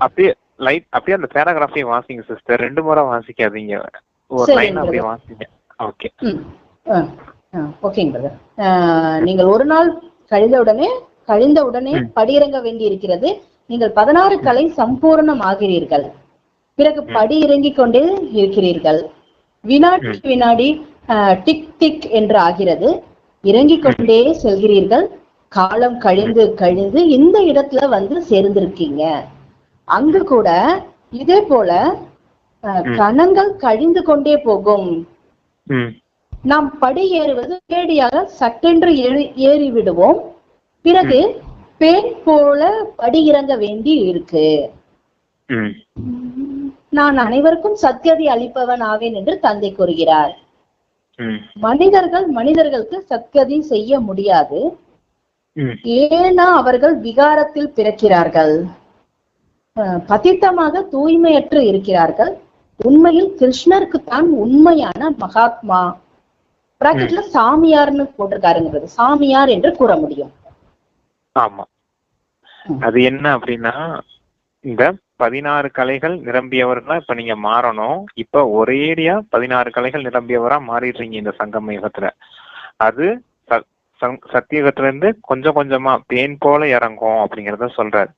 அப்படியே அந்த பேராகிராஃபை வாசிங்க சிஸ்டர். 2 முறை வாசிக்காதீங்க, ஒரு லைன் அப்படியே வாசிங்க. ஓகே ஓகேங்க பிரதர். நீங்கள் ஒரு நாள் கழிந்த உடனே படியிறங்க வேண்டி இருக்கிறது. நீங்கள் 16 கலை சம்பூர்ணமாகிறீர்கள். பிறகு படி இறங்கிக் கொண்டே இருக்கிறீர்கள். வினாடி டிக் டிக் என்று ஆகிறது. இறங்கிக் கொண்டே செல்கிறீர்கள். காலம் கழிந்து இந்த இடத்துல சேர்ந்திருக்கீங்க. அங்கு கூட இதே போல கணங்கள் கழிந்து கொண்டே போகும். நாம் படி ஏறுவது நேரடியாக சட்டென்று ஏறி விடுவோம். பிறகு பேன் போல படி இறங்க வேண்டி இருக்கு. நான் அனைவருக்கும் சத்கதி அளிப்பவன் ஆவேன் என்று தந்தை கூறுகிறார். மனிதர்களுக்கு சத்கதி செய்ய முடியாது. ஏன்னா அவர்கள் விகாரத்தில் பிறக்கிறார்கள், பதித்தமாக தூய்மையற்று இருக்கிறார்கள். உண்மையில் கிருஷ்ணருக்கு தான் உண்மையான மகாத்மா. பிராக்கெட்ல சாமியார்னு போட்டிருக்காருங்கிறது சாமியார் என்று கூற முடியும். ஆமா, அது என்ன அப்படின்னா, இந்த 16 கலைகள் நிரம்பியவர்களா இப்ப நீங்க மாறணும். இப்ப ஒரேடியா 16 கலைகள் நிரம்பியவரா மாறிடுறீங்க இந்த சங்கம யுகத்துல. அது சத்தியுகத்துல இருந்து கொஞ்சம் கொஞ்சமா தேன் போல இறங்கும் அப்படிங்கறத சொல்றாரு.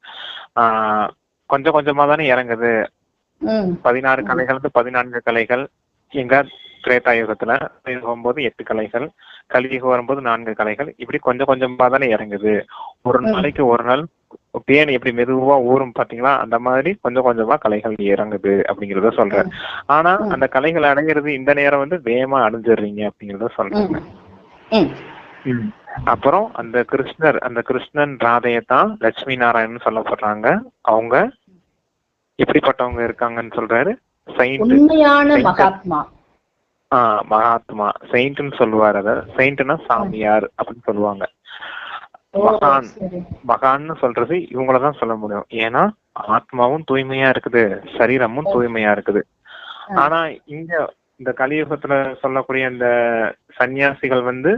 கொஞ்சம் கொஞ்சமா தானே இறங்குது. 16 கலைகள் 14 கலைகள். எங்க திரேதா யுகத்துல போகும்போது 8 கலைகள், கலியுகம் வரும்போது 4 கலைகள். இப்படி கொஞ்சம் கொஞ்சமா தானே இறங்குது. ஒரு நாளைக்கு ஒரு நாள் பேன் எப்படி மெதுவா ஊறும் பாத்தீங்களா, அந்த மாதிரி கொஞ்சம் கொஞ்சமா கலைகள் இறங்குது அப்படிங்கறத சொல்றாரு. ஆனா அந்த கலைகள் அடைகிறது இந்த நேரம் வேகமா அடைஞ்சிடுறீங்க அப்படிங்கறத சொல்றாங்க. அப்புறம் அந்த கிருஷ்ணன் ராதையத்தான் லட்சுமி நாராயணன் சொல்லப்படுறாங்க. அவங்க எப்படிப்பட்டவங்க இருக்காங்கன்னு சொல்றாரு. செயின்ட், உண்மையான மகாத்மா. மகாத்மா செயின்ட்னு சொல்லுவார். அத செயின்ட்னா சாமியார் அப்படின்னு சொல்லுவாங்க. மகான், மகான்னு சொல்றது இவங்களதான் சொல்ல முடியும். ஏன்னா ஆத்மாவும் தூய்மையா இருக்குது, சரீரமும் தூய்மையா இருக்குது. ஆனா இங்க இந்த கலியுகத்துல சொல்லக்கூடிய இந்த சன்னியாசிகள் வந்து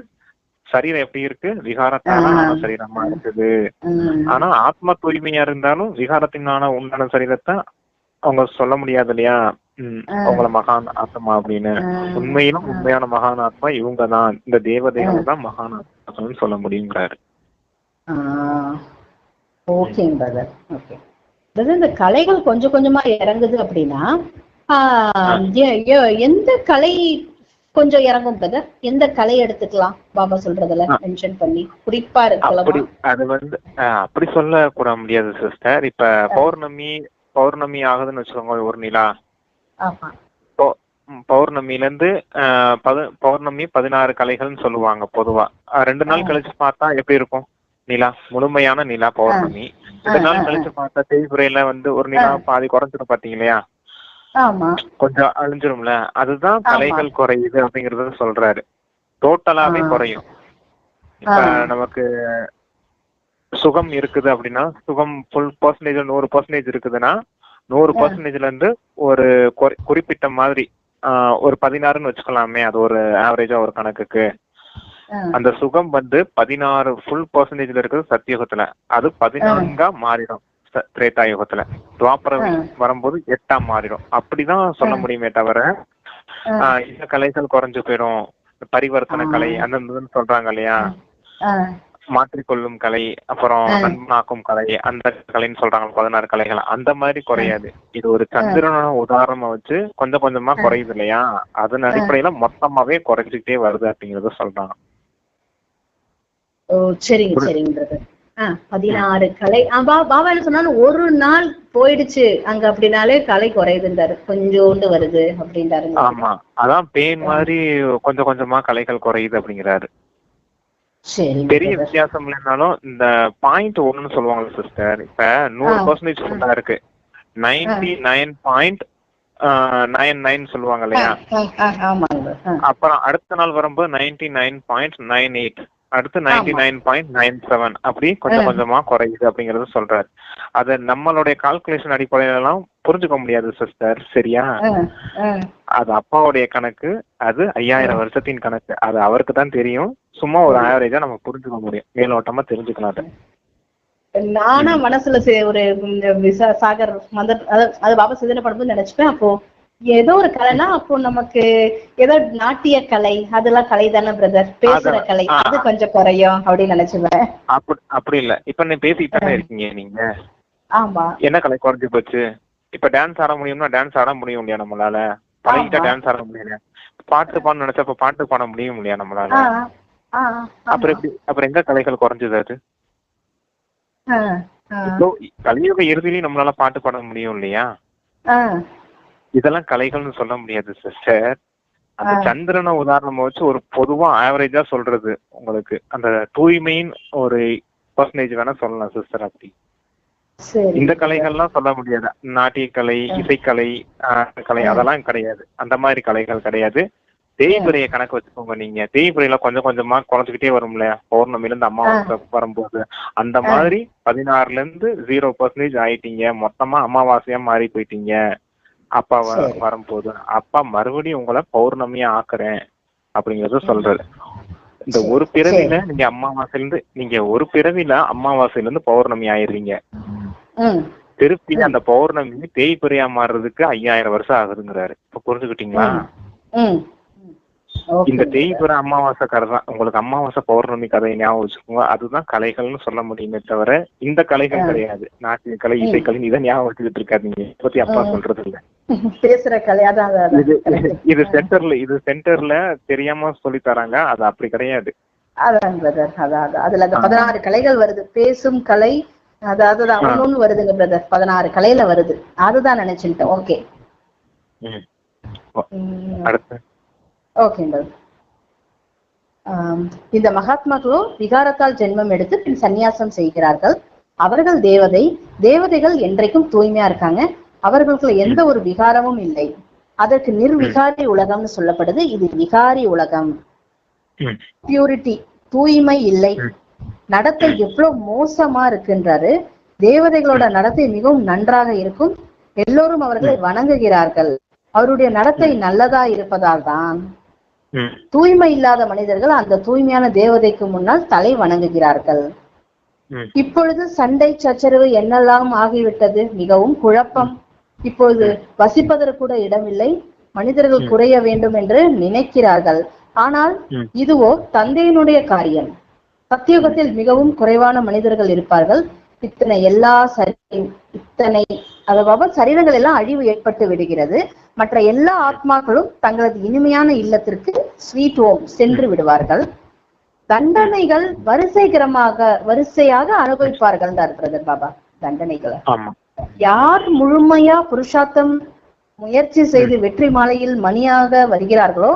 சரீரம் எப்படி இருக்கு, விகாரத்தான சரீரமா இருக்குது. ஆனா ஆத்மா தூய்மையா இருந்தாலும் விகாரத்தினான உண்டான சரீரத்தை அவங்க சொல்ல முடியாது இல்லையா, அவங்கள மகான் ஆத்மா அப்படின்னு. உண்மையிலும் உண்மையான மகான் ஆத்மா இவங்கதான், இந்த தேவதைகள் தான் மகான் ஆத்மான்னு சொல்ல முடியுங்கிறாரு. ஓகேங்க பிரதர். ஓகே பிரதர், இந்த கலைகள் கொஞ்சம் கொஞ்சமா இறங்குது அப்படின்னா எந்த கலை கொஞ்சம் இறங்கும் பிரதர்? எந்த கலை எடுத்துக்கலாம் பாபா சொல்றதுல மென்ஷன் பண்ணி குறிப்பா இருக்கலாம்? அது வந்து அப்படி சொல்ல கூட முடியாது சிஸ்டர். இப்ப பௌர்ணமி ஆகுதுன்னு வச்சுக்கோங்க ஒரு நிலா. பௌர்ணமில இருந்து பௌர்ணமி 16 கலைகள்னு சொல்லுவாங்க பொதுவா. 2 நாள் கழிச்சு பார்த்தா எப்படி இருக்கும் நிலா, முழுமையான நிலா பௌர்ணமி. 2 நாள் கழிச்சு பார்த்தா தேய்புரையில வந்து ஒரு நிலா பாதி குறைஞ்சிடும் பாத்தீங்க இல்லையா, கொஞ்சம் அழிஞ்சிரும்ல. அதுதான் கலைகள் குறையுது அப்படிங்கறத சொல்றாரு. டோட்டலாவே குறையும். இப்ப நமக்கு சுகம் இருக்குது அப்படின்னா, சுகம் ஃபுல் பர்சன்டேஜ் 100% இருக்குதுன்னா 100%ல இருந்து ஒரு குறிப்பிட்ட மாதிரி ஒரு 16ன்னு வச்சுக்கலாமே, அது ஒரு ஆவரேஜா ஒரு கணக்குக்கு. அந்த சுகம் வந்து 16 ஃபுல் பர்சன்டேஜ்ல இருக்குது சத்தியுகத்துல, அது 14ஆ மாறிடும் திரேதா யுகத்துல. துவாபர வரும்போது 8ஆ மாறிடும். அப்படிதான் சொல்ல முடியுமே தவிர இந்த கலைகள் குறைஞ்சு போயிடும், பரிவர்த்தனை கலை அந்த சொல்றாங்க இல்லையா, மாற்றிக்கொள்ளும் கலை, அப்புறம் நண்பனாக்கும் கலை, அந்த கலைன்னு சொல்றாங்க 16 கலைகள், அந்த மாதிரி குறையாது. இது ஒரு சந்திரன உதாரணமா வச்சு கொஞ்சம் கொஞ்சமா குறையுது இல்லையா, அதன் அடிப்படையில மொத்தமாவே குறைஞ்சிக்கிட்டே வருது அப்படிங்கறத சொல்றாங்க. ஓ சரிங்க சரிங்க. 16 கலை. பாபா என்ன சொன்னாலும் ஒரு நாள் போயிடுச்சு அங்க அப்படின்னாலே கலை குறையுதுன்றாரு, கொஞ்சோண்டு வருது அப்படின்றாரு. ஆமா, அதான் பேன் மாதிரி கொஞ்சம் கொஞ்சமா கலைகள் குறையுது அப்படிங்கிறாரு. பெரிய வித்தியாசம் இல்லைனாலும் இந்த பாயிண்ட் ஒண்ணுன்னு சொல்லுவாங்க சிஸ்டர். இப்ப 100% ஃபுல்லா இருக்கு, 99.99 சொல்லுவாங்க இல்லையா. அப்புறம் அடுத்த நாள் வரும்போது 99.98, அடுத்து 99.97, அப்படி கொஞ்சம் கொஞ்சமா குறையுது அப்படிங்கறது சொல்றாரு. அத நம்மளுடைய கால்குலேஷன் அடிப்படையில எல்லாம் புரிஞ்சுக்க முடியாது சிஸ்டர், சரியா? அது அப்பாவுடைய கணக்கு, அது 5000 வருஷத்தின் கணக்கு, அது அவருக்கு தான் தெரியும். சும்மா ஒரு ஆவரேஜா நம்ம புரிஞ்சுக்க முடியும், மேலோட்டமா தெரிஞ்சுக்கலாம். நானா மனசுல ஒரு சாகர் அது பாபா சிந்தனை பண்ணும்போது நினைச்சுப்பேன், அப்போ ஏதோ ஒரு கலைனா அப்போ நமக்கு ஏதோ நாட்டிய கலை அதெல்லாம் கலை தானே பிரதர், பேசுற கலை அது கொஞ்சம் குறையும் அப்படின்னு நினைச்சுவேன். அப்படி இல்ல, இப்ப நீ பேசிட்டு தானே இருக்கீங்க நீங்க. ஆமா, என்ன கலை குறைஞ்சு போச்சு? இப்ப டான்ஸ் ஆட முடியும்னா டான்ஸ் ஆட முடியும் இல்லையா நம்மளால, பழகிட்டா டான்ஸ் ஆட முடியல. பாட்டு பாட நினைச்சப்ப பாட்டு பாட முடியும் இல்லையா நம்மளால. அப்புறம் எங்க கலைகள் குறைஞ்சது? அது கலியுக இறுதியிலையும் நம்மளால பாட்டு பாட முடியும் இல்லையா. இதெல்லாம் கலைகள்னு சொல்ல முடியாது சிஸ்டர். அந்த சந்திரனை உதாரணமா வச்சு ஒரு பொதுவா ஆவரேஜா சொல்றது உங்களுக்கு, அந்த தூய்மையின் ஒரு பர்சன்டேஜ் வேணா சொல்லலாம் சிஸ்டர். அப்படி இந்த கலைகள்லாம் சொல்ல முடியாது. நாட்டிய கலை, இசைக்கலை, கலை அதெல்லாம் கிடையாது, அந்த மாதிரி கலைகள் கிடையாது. தேய்பிரைய கணக்கு வச்சுக்கோங்க நீங்க. தேய்பிரையில கொஞ்சம் கொஞ்சமா குறைஞ்சுக்கிட்டே வரும்ல பௌர்ணமில இருந்து அமாவாசை வரும்போது. அந்த மாதிரி 16ல இருந்து 0% ஆயிட்டீங்க, மொத்தமா அமாவாசையா மாறி போயிட்டீங்க. அப்பா வரும்போது அப்பா மறுபடியும் உங்களை பௌர்ணமியா ஆக்குறேன் அப்படிங்கறத சொல்றது. இந்த ஒரு பிறவில நீங்க அமாவாசையில இருந்து பௌர்ணமி ஆயிடுறீங்க. திருப்பி அந்த பௌர்ணமி தேய்பிரையா மாறுறதுக்கு 5000 வருஷம் ஆகுதுங்கிறாரு. இப்ப புரிஞ்சுக்கிட்டீங்களா? இந்த தேய்பிரை அமாவாசை கதை தான் உங்களுக்கு அமாவாசை பௌர்ணமி கதையை ஞாபகம் வச்சுக்கோங்க. அதுதான் கலைகள்னு சொல்ல முடியுமே தவிர இந்த கலைகள் கிடையாது. நாட்டிய கலை, இசைக்கலை இதை ஞாபகம் வச்சுக்கிட்டு இருக்காதீங்க. பத்தி அப்பா சொல்றது இல்ல, பேசுற கலை. இது சென்டர்ல தெரியாம சொல்லி தராங்க, அது அப்படி கிடையாது. அதான் அதுல அந்த 16 கலைகள் வருது, பேசும் கலை, அதாவது ஒண்ணு வருதுங்க பிரதர், 16 கலையில வருது. அதுதான் நினைச்சுட்டேன். ஓகே அடுத்து ஓகே. இந்த மகாத்மாக்களோ விகாரத்தால் ஜென்மம் எடுத்து பின் சந்நியாசம் செய்கிறார்கள். அவர்கள் தேவதைகள் என்றைக்கும் தூய்மையா இருக்காங்க, அவர்களுக்குள்ள எந்த ஒரு விகாரமும் இல்லை. அதற்கு நிர்விகாரி உலகம்னு சொல்லப்படுது. இது விகாரி உலகம். பியூரிட்டி, தூய்மை இல்லை, நடத்தை எவ்வளவு மோசமா இருக்குன்றாரு. தேவதைகளோட நடத்தை மிகவும் நன்றாக இருக்கும், எல்லோரும் அவர்களை வணங்குகிறார்கள், அவருடைய நடத்தை நல்லதா இருப்பதால் தான் தூய்மை இல்லாத மனிதர்கள் அந்த தூய்மையான தேவதைக்கு முன்னால் தலை வணங்குகிறார்கள். இப்பொழுது சண்டை சச்சரவு என்னெல்லாம் ஆகிவிட்டது, மிகவும் குழப்பம். இப்பொழுது வசிப்பதற்கு கூட இடமில்லை, மனிதர்கள் குறைய வேண்டும் என்று நினைக்கிறார்கள். ஆனால் இதுவோ தந்தையினுடைய காரியம். சத்தியுகத்தில் மிகவும் குறைவான மனிதர்கள் இருப்பார்கள். இத்தனை அதாவது சரீரங்கள் எல்லாம் அழிவு ஏற்பட்டு விடுகிறது. மற்ற எல்லா ஆத்மாக்களும் தங்களது இனிமையான இல்லத்திற்கு ஸ்வீட் ஹோம் சென்று விடுவார்கள். தண்டனைகள் வரிசையாக அனுபவிப்பார்கள் பிரதர் பாபா. தண்டனைகளை யார் முழுமையா புருஷார்த்தம் முயற்சி செய்து வெற்றி மாலையில் மணியாக வருகிறார்களோ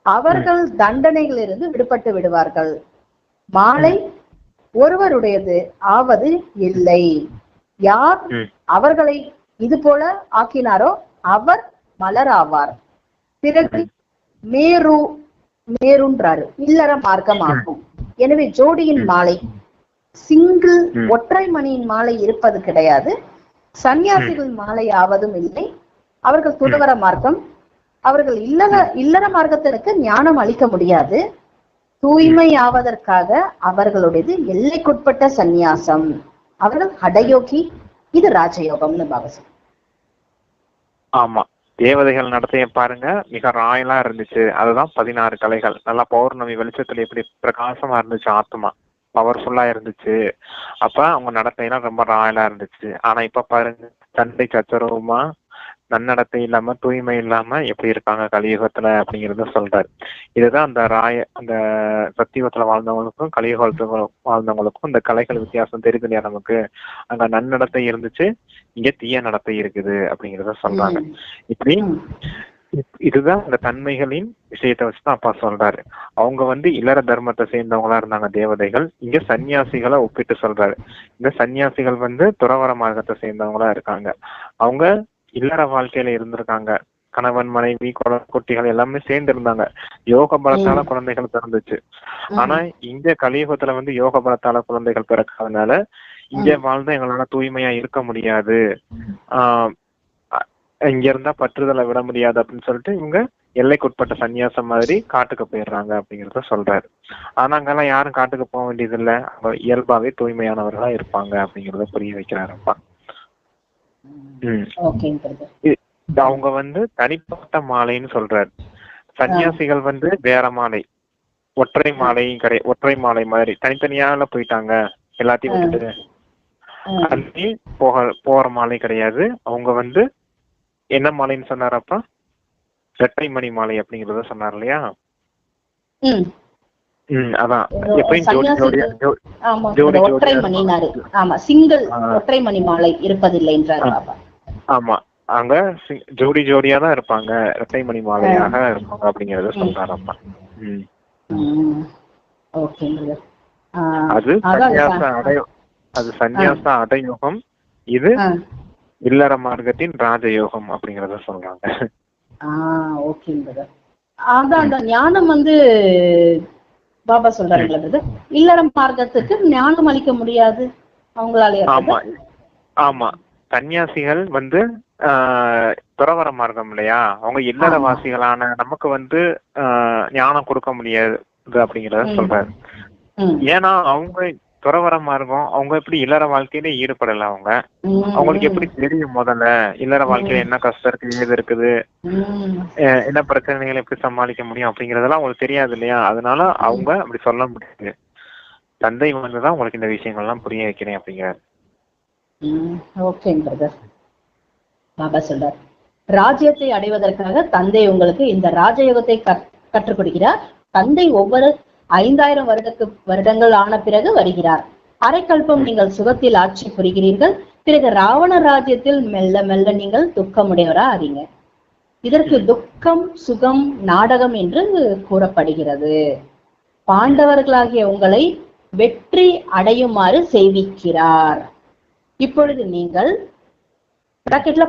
அவர்கள் தண்டனைகளிலிருந்து விடுபட்டு விடுவார்கள். மாலை ஒருவருடையது ஆவது இல்லை. யார் அவர்களை இது போல ஆக்கினாரோ அவர் மலராவார். பிறகு மேருன்றாரு, இல்லற மார்க்கம் ஆகும். எனவே ஜோடியின் மாலை, சிங்கிள் ஒற்றை மணியின் மாலை இருப்பது கிடையாது. சன்னியாசிகள் மாலை ஆவதும் இல்லை. அவர்கள் துறவற மார்க்கம், அவர்கள் இல்லற மார்க்கத்திற்கு ஞானம் அளிக்க முடியாது. தூய்மை ஆவதற்காக அவர்களுடையது எல்லைக்குட்பட்ட சந்நியாசம். அவர்கள் ஹடயோகி, இது ராஜயோகம்னு பாவசம். ஆமா, தேவதைகள் நடத்தைய பாருங்க, மிக ராயலா இருந்துச்சு. அதுதான் 16 கலைகள். நல்லா பௌர்ணமி வெளிச்சத்துல எப்படி பிரகாசமா இருந்துச்சு, ஆத்மா பவர்ஃபுல்லா இருந்துச்சு. அப்ப அவங்க நடத்தையெல்லாம் ரொம்ப ராயலா இருந்துச்சு. ஆனா இப்ப பாருங்க, சண்டை சச்சரவுமா, நன்னடத்தை இல்லாம தூய்மை இல்லாம எப்படி இருக்காங்க கலியுகத்துல அப்படிங்கறத சொல்றாரு. இதுதான் அந்த சத்தியுகத்துல வாழ்ந்தவங்களுக்கும் கலியுகத்துல வாழ்ந்தவங்களுக்கும் இந்த கலைகள் வித்தியாசம் தெரியுது இல்லையா நமக்கு. அங்க நன்னடத்தை இருந்துச்சு, இங்க தீய நடத்தை இருக்குது அப்படிங்கறத சொல்றாங்க. இப்படி இதுதான் இந்த தன்மைகளின் விஷயத்த வச்சுதான் அப்பா சொல்றாரு. அவங்க இல்லற தர்மத்தை சேர்ந்தவங்களா இருந்தாங்க தேவதைகள். இங்க சன்னியாசிகளை ஒப்பிட்டு சொல்றாரு. இந்த சன்னியாசிகள் துறவற மார்க்கத்தை சேர்ந்தவங்களா இருக்காங்க. அவங்க இல்லற வாழ்க்கையில இருந்திருக்காங்க. கணவன் மனைவி குட்டிகள் எல்லாமே சேர்ந்து இருந்தாங்க. யோக பலத்தால குழந்தைகள் பிறந்துச்சு. ஆனா இங்க கலியுகத்துல யோக பலத்தால குழந்தைகள் பிறக்காதனால இங்க வாழ்ந்தா எங்களால தூய்மையா இருக்க முடியாது, இங்க இருந்தா பற்றுதலை விட முடியாது அப்படின்னு சொல்லிட்டு இவங்க எல்லைக்குட்பட்ட சன்னியாசம் மாதிரி காட்டுக்கு போயிடுறாங்க அப்படிங்கறத சொல்றாரு. ஆனா அங்கெல்லாம் யாரும் காட்டுக்கு போக வேண்டியது இல்ல, அவங்க இயல்பாவே தூய்மையானவர்களா இருப்பாங்க அப்படிங்கறத புரிய வைக்கிறாருப்பா. அவங்க தனிப்பட்ட மாலைன்னு சொல்றாரு. சன்னியாசிகள் வேற மாலை, ஒற்றை மாலையும் கிடையாது. ஒற்றை மாலை மாதிரி தனித்தனியால போயிட்டாங்க, எல்லாத்தையும் விட்டுட்டு அங்கே போற மாலை கிடையாது. அவங்க என்ன மாலைன்னு சொன்னாரப்பா? இரட்டை மணி மாலை அப்படிங்கறத சொன்னார் இல்லையா? அதான் ஒற்றை மணினாரு. ஆமா, சிங்கிள் ஒற்றை மணி மாலை இருப்பதில்லை என்றார் பாபா. ஆமா, அங்க ஜோடி ஜோடியா தான் இருப்பாங்க, இரட்டை மணி மாலையாக இருப்பாங்க அப்படிங்கறத சொல்றாரப்பா. அது சந்நியாச அடயோகம், இது இல்லற மார்க்கத்தின் ராஜயோகம் அப்படிங்கறத சொல்றாங்க. அதான் ஞானம் பாபா சொல்றாங்க, இல்லற மார்க்கத்துக்கு ஞானம் அளிக்க முடியாது அவங்களால. ஆமா ஆமா, சன்னியாசிகள் துறவற மார்க்கம் இல்லையா, அவங்க இல்லற வாசிகளான நமக்கு ஞானம் கொடுக்க முடியாது அப்படிங்கறத சொல்றாரு. ஏன்னா அவங்க துறவற மார்க்கம், அவங்க எப்படி இல்லற வாழ்க்கையில ஈடுபடல. அவங்களுக்கு எப்படி தெரியும் முதல்ல இல்லற வாழ்க்கையில என்ன கஷ்டம் இருக்கு, ஏது இருக்குது, என்ன பிரச்சனைகளை எப்படி சமாளிக்க முடியும் அப்படிங்கறதெல்லாம் அவங்களுக்கு தெரியாது இல்லையா. அதனால அவங்க அப்படி சொல்ல முடியாது. தந்தை தான் உங்களுக்கு இந்த விஷயங்கள்லாம் புரிய வைக்கிறேன் அப்படிங்கிறாரு. பாபா சொல்றார், ராஜ்யத்தை அடைவதற்காக தந்தை உங்களுக்கு இந்த ராஜயோகத்தை கற்றுக் கொடுக்கிறார். தந்தை ஒவ்வொரு 5000 வருடங்கள் ஆன பிறகு வருகிறார். அரைக்கல்பம் நீங்கள் சுகத்தில் ஆட்சி புரிகிறீர்கள். பிறகு ராவண ராஜ்யத்தில் மெல்ல மெல்ல நீங்கள் துக்கமுடையவரா ஆறீங்க. இதற்கு துக்கம் சுகம் நாடகம் என்று கூறப்படுகிறது. பாண்டவர்களாகிய உங்களை வெற்றி அடையுமாறு செய்விக்கிறார். இப்பொழுது நீங்கள் பிராக்கெட்ல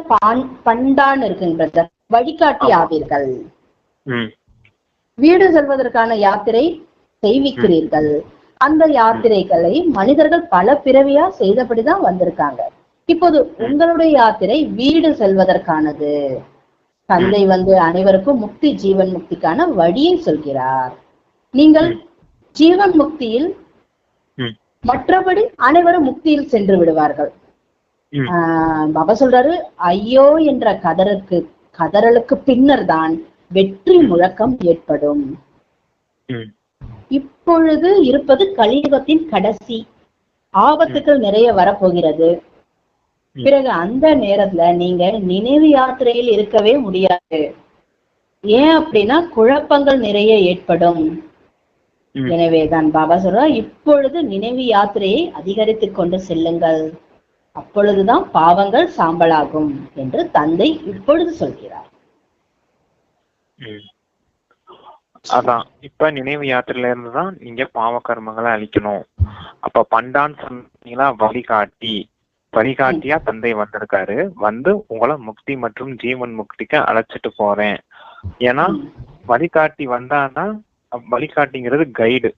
பண்டான் இருக்குங்க பிரதர், வழிகாட்டி ஆவீர்கள். ம். வீடு செல்வதற்கான யாத்திரை செய்விக்கிறீர்கள். அந்த யாத்திரைகளை மனிதர்கள் பல பிறவியா செய்தபடிதான் வந்திருக்காங்க. இப்போது உங்களுடைய யாத்திரை வீடு செல்வதற்கானது. தந்தை வந்து அனைவருக்கும் முக்தி, ஜீவன் முக்திக்கான வழியை சொல்கிறார். நீங்கள் ஜீவன் முக்தியில், மற்றபடி அனைவரும் முக்தியில் சென்று விடுவார்கள். பாபா சொல்றாரு, ஐயோ என்ற கதறலுக்கு பின்னர் தான் வெற்றி முழக்கம் ஏற்படும். இப்பொழுது இருப்பது கலியுகத்தின் கடைசி. ஆபத்துக்கள் நிறைய வரப்போகிறது. பிறகு அந்த நேரத்துல நீங்க நினைவு யாத்திரையில் இருக்கவே முடியாது. ஏன் அப்படின்னா குழப்பங்கள் நிறைய ஏற்படும். எனவேதான் பாபா சொல்றார், இப்பொழுது நினைவு யாத்திரையை அதிகரித்து கொண்டு செல்லுங்கள், அப்பொழுதுதான் பாவங்கள் சாம்பலாகும் என்று தந்தை இப்பொழுது சொல்கிறார். அதான் இப்ப நினைவு யாத்திரையில இருந்துதான் நீங்க பாவ கர்மங்களை அழிக்கணும். அப்ப பண்டான் சொன்னீங்களா, வழிகாட்டியா தந்தை வந்திருக்காரு. வந்து உங்களை முக்தி மற்றும் ஜீவன் முக்திக்கு அழைச்சிட்டு போறேன். ஏன்னா வழிகாட்டி வந்தான்னா, வழிகாட்டிங்கிறது கைடு.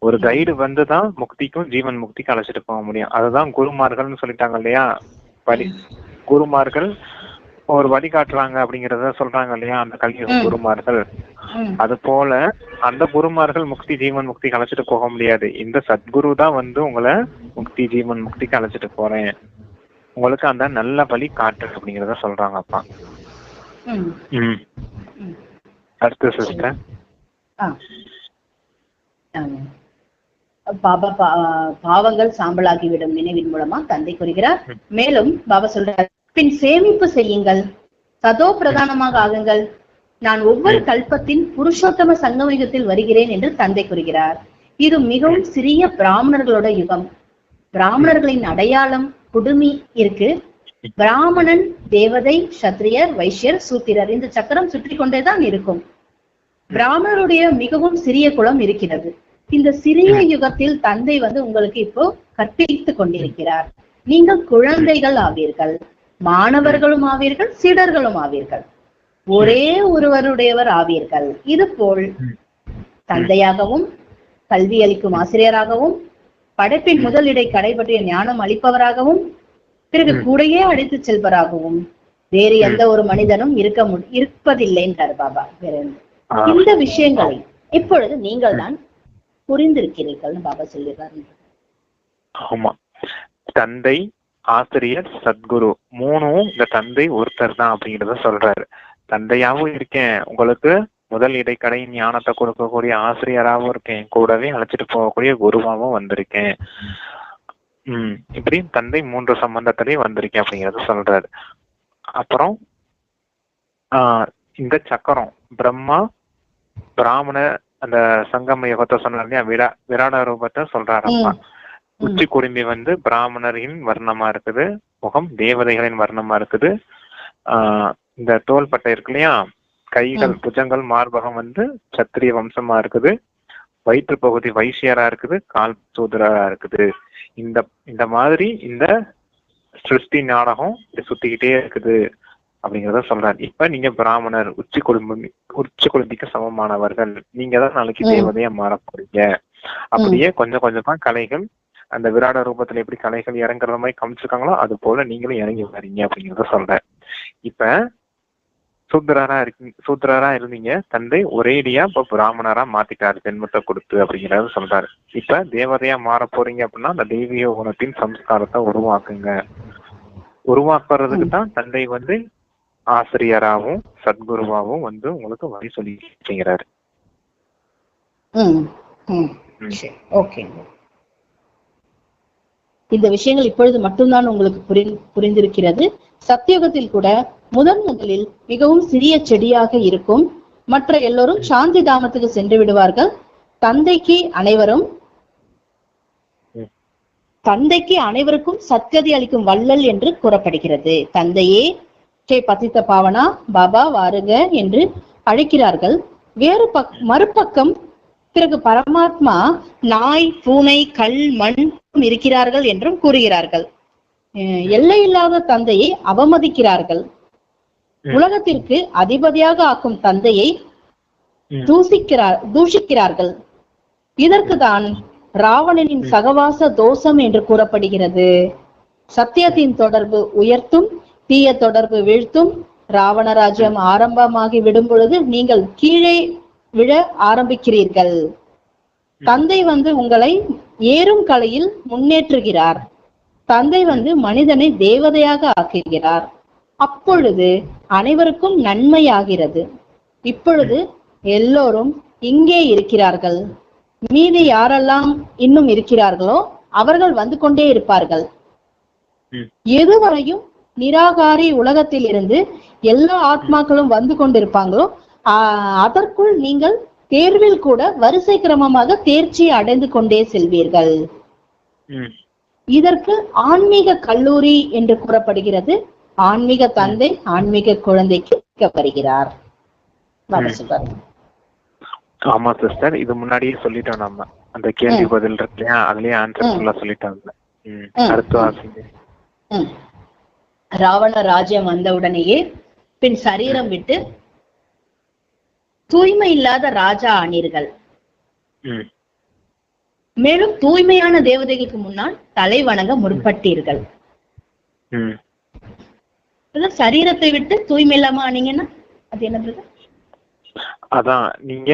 ஒரு கைடு வந்துதான் முக்திக்கும் ஜீவன் முக்திக்கும் அழைச்சிட்டு போக முடியும். அதுதான் குருமார்கள்னு சொல்லிட்டாங்க இல்லையா. குருமார்கள் ஒரு வழிகாட்டுறாங்க அப்படிங்கறத சொல்றாங்க இல்லையா, அந்த கல்வி குருமார்கள். அது போல அந்த குருமார்கள் முக்தி ஜீவன் முக்திக்கு அழைச்சிட்டு போக முடியாது. இந்த சத்குரு தான் வந்து உங்களை முக்தி ஜீவன் முக்திக்கு அழைச்சிட்டு போறேன், உங்களுக்கு அந்த நல்ல வழி காட்டு அப்படிங்கறத சொல்றாங்க அப்பா. அடுத்த சிஸ்டர். பாபா பாவங்கள் சாம்பலாகிவிடும் நினைவின் மூலமா தந்தை கூறுகிறார். மேலும் பாபா சொல்றார், பின் சேமிப்பு செய்யுங்கள், சதோ பிரதானமாக ஆகுங்கள். நான் ஒவ்வொரு கல்பத்தின் புருஷோத்தம சங்கமயுகத்தில் வருகிறேன் என்று தந்தை கூறுகிறார். இது மிகவும் சிறிய பிராமணர்களோட யுகம். பிராமணர்களின் அடையாளம் குடுமி இருக்கு. பிராமணன், தேவதை, சத்திரியர், வைஷ்யர், சூத்திரர், இந்த சக்கரம் சுற்றி கொண்டேதான் இருக்கும். பிராமணருடைய மிகவும் சிறிய குலம் இருக்கிறது. இந்த சிறிய யுகத்தில் தந்தை வந்து உங்களுக்கு இப்போ கற்பித்துக் கொண்டிருக்கிறார். நீங்கள் குழந்தைகள் ஆவீர்கள், மாணவர்களும் ஆவீர்கள், சீடர்களும் ஆவீர்கள், ஒரே ஒருவருடையவர் ஆவீர்கள். இது போல் தந்தையாகவும், கல்வி அளிக்கும் ஆசிரியராகவும், படைப்பின் முதலிடை கடைபற்றிய ஞானம் அளிப்பவராகவும், பிறகு கூடையே அழைத்து செல்வராகவும் வேறு எந்த ஒரு மனிதனும் இருப்பதில்லை என்றார் பாபா. இந்த விஷயங்களை இப்பொழுது நீங்கள் தான் புரிந்திருக்கிறீர்கள் பாபா சொல்லுகிறார். ஆமா, தந்தை, ஆசிரியர், சத்குரு மூணும் இந்த தந்தை ஒருத்தர் தான் அப்படிங்கறத சொல்றாரு. தந்தையாவும் இருக்கேன், உங்களுக்கு முதல் இடைக்கடை ஞானத்தை கொடுக்கக்கூடிய ஆசிரியராகவும் இருக்கேன், கூடவே அழைச்சிட்டு போகக்கூடிய குருவாவும் வந்திருக்கேன். இப்படி தந்தை 3 சம்பந்தத்திலையும் வந்திருக்கேன் அப்படிங்கறத சொல்றாரு. அப்புறம் இந்த சக்கரம் பிரம்மா பிராமண அந்த சங்கம யுகத்தை சொன்னார் இல்லையா, விராட ரூபத்தை சொல்றாரப்பா. உச்சி குடும்பி வந்து பிராமணரின் வர்ணமா இருக்குது, முகம் தேவதைகளின் வர்ணமா இருக்குது. இந்த தோள்பட்டை இருக்கு இல்லையா, கைகள், புஜங்கள், மார்பகம் வந்து சத்திரிய வம்சமா இருக்குது. வயிற்று பகுதி வைசியரா இருக்குது, கால் சூதரா இருக்குது. இந்த மாதிரி இந்த சிருஷ்டி நாடகம் சுத்திக்கிட்டே இருக்குது அப்படிங்கறத சொல்றாரு. இப்ப நீங்க பிராமணர், உச்சி குடும்பிக்கு சமமானவர்கள், நீங்க தான் நாளைக்கு தேவதையா மாற போறீங்க. அப்படியே கொஞ்சம் கொஞ்சமா கலைகள் அந்த விராட ரூபத்துல எப்படி கலைகள் இறங்குற மாதிரி காமிச்சிருக்காங்களோ அது போல நீங்களும் இறங்கி வரீங்க அப்படிங்கறத சொல்றேன். இப்ப சூத்திரரா இருந்தீங்க, தந்தை ஒரேடியா இப்ப பிராமணரா மாத்திட்டாரு ஜென்மத்தை கொடுத்து அப்படிங்கறத சொல்றாரு. இப்ப தேவதையா மாற போறீங்க அப்படின்னா அந்த தெய்வீக குணத்தின் சம்ஸ்காரத்தை உருவாக்குறதுக்கு தான் தந்தை வந்து ஆசிரியராகவும் சத்குருவாவும் வந்து உங்களுக்கு வழி சொல்லிங்கிறாரு. இந்த விஷயங்கள் இப்பொழுது மட்டும்தான் உங்களுக்கு புரிந்திருக்கிறது. சத்தியுகத்தில் கூட முதலில் மிகவும் சிறிய செடியாக இருக்கும். மற்ற எல்லோரும் சாந்தி தாமத்துக்கு சென்று விடுவார்கள். தந்தைக்கு அனைவருக்கும் சத்கதி அளிக்கும் வள்ளல் என்று கூறப்படுகிறது. தந்தையே ஸ்ரீ பதித்த பாவனா பாபா வாருங்க என்று அழைக்கிறார்கள். மறுபக்கம் பிறகு பரமாத்மா நாய், பூனை, கல், மண் இருக்கிறார்கள் என்றும் கூறுகிறார்கள். எல்லையில்லாத தந்தையை அவமதிக்கிறார்கள். உலகத்திற்கு அதிபதியாக ஆக்கும் தந்தையை தூஷிக்கிறார்கள். இதற்கு தான் ராவணனின் சகவாச தோஷம் என்று கூறப்படுகிறது. சத்தியத்தின் தொடர்பு உயர்த்தும், தீய தொடர்பு வீழ்த்தும். ராவண ராஜ்யம் ஆரம்பமாகி விடும் பொழுது நீங்கள் கீழே விழ ஆரம்பிக்கிறீர்கள். தந்தை உங்களை ஏறும் கலையில் முன்னேற்றுகிறார். தந்தை மனிதனை தேவதையாக ஆக்குகிறார். அப்பொழுது அனைவருக்கும் நன்மையாகிறது. இப்பொழுது எல்லோரும் இங்கே இருக்கிறார்கள். மீதி யாரெல்லாம் இன்னும் இருக்கிறார்களோ அவர்கள் வந்து கொண்டே இருப்பார்கள். எதுவரையும் நிராகாரி உலகத்தில் இருந்து எல்லா ஆத்மாக்களும் வந்து கொண்டிருப்பாங்களோ அதற்குள் நீங்கள் தேர்வில் கூட வரிசை கிரமமாக தேர்ச்சி அடைந்து கொண்டே செல்வீர்கள். இதற்கு ஆன்மீக கல்லூரி என்று கூறப்படுகிறது. ஆன்மீக தந்தை ஆன்மீக குழந்தைக்கு வருகிறார். ஆமா சிஸ்டர், இது முன்னாடியே சொல்லிட்டோம். நம்ம அந்த கேள்வி பதில் இருக்கு இல்லையா, அதுலயே ஆன்சர் ஃபுல்லா சொல்லிட்டாங்க. அடுத்து வாசிங்க. ராவண ராஜ்யம் வந்தவுடனேயே பின் சரீரம் விட்டு தூய்மை இல்லாத ராஜா ஆனீர்கள். மேலும் தூய்மையான தேவதைகளுக்கு முன்னால் தலை வணங்க முற்பட்டீர்கள். சரீரத்தை விட்டு தூய்மை இல்லாம ஆனீங்கன்னா அது என்ன? அதான் நீங்க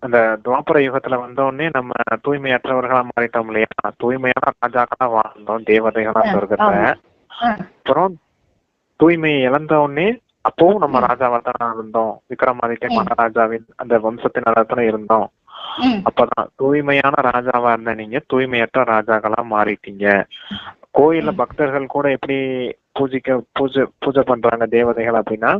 அந்த துவாபர யுகத்துல வந்தோடனே நம்ம தூய்மையற்றவர்களா மாறிட்டோம் இல்லையா, தூய்மையான ராஜாக்களா வாழ்ந்தோம் தேவதைகளா சொர்க்கத்துல. அப்புறம் தூய்மையை இழந்த உடனே அப்பவும் நம்ம ராஜாவா தான் இருந்தோம். விக்ரமாதித்ய மகாராஜாவின் அந்த வம்சத்தினரத்துல இருந்தோம். அப்பதான் தூய்மையான ராஜாவா இருந்த நீங்க தூய்மையற்ற ராஜாக்களா மாறிட்டீங்க. கோயில்ல பக்தர்கள் கூட எப்படி பூஜை பண்றாங்க தேவதைகள் அப்படின்னா,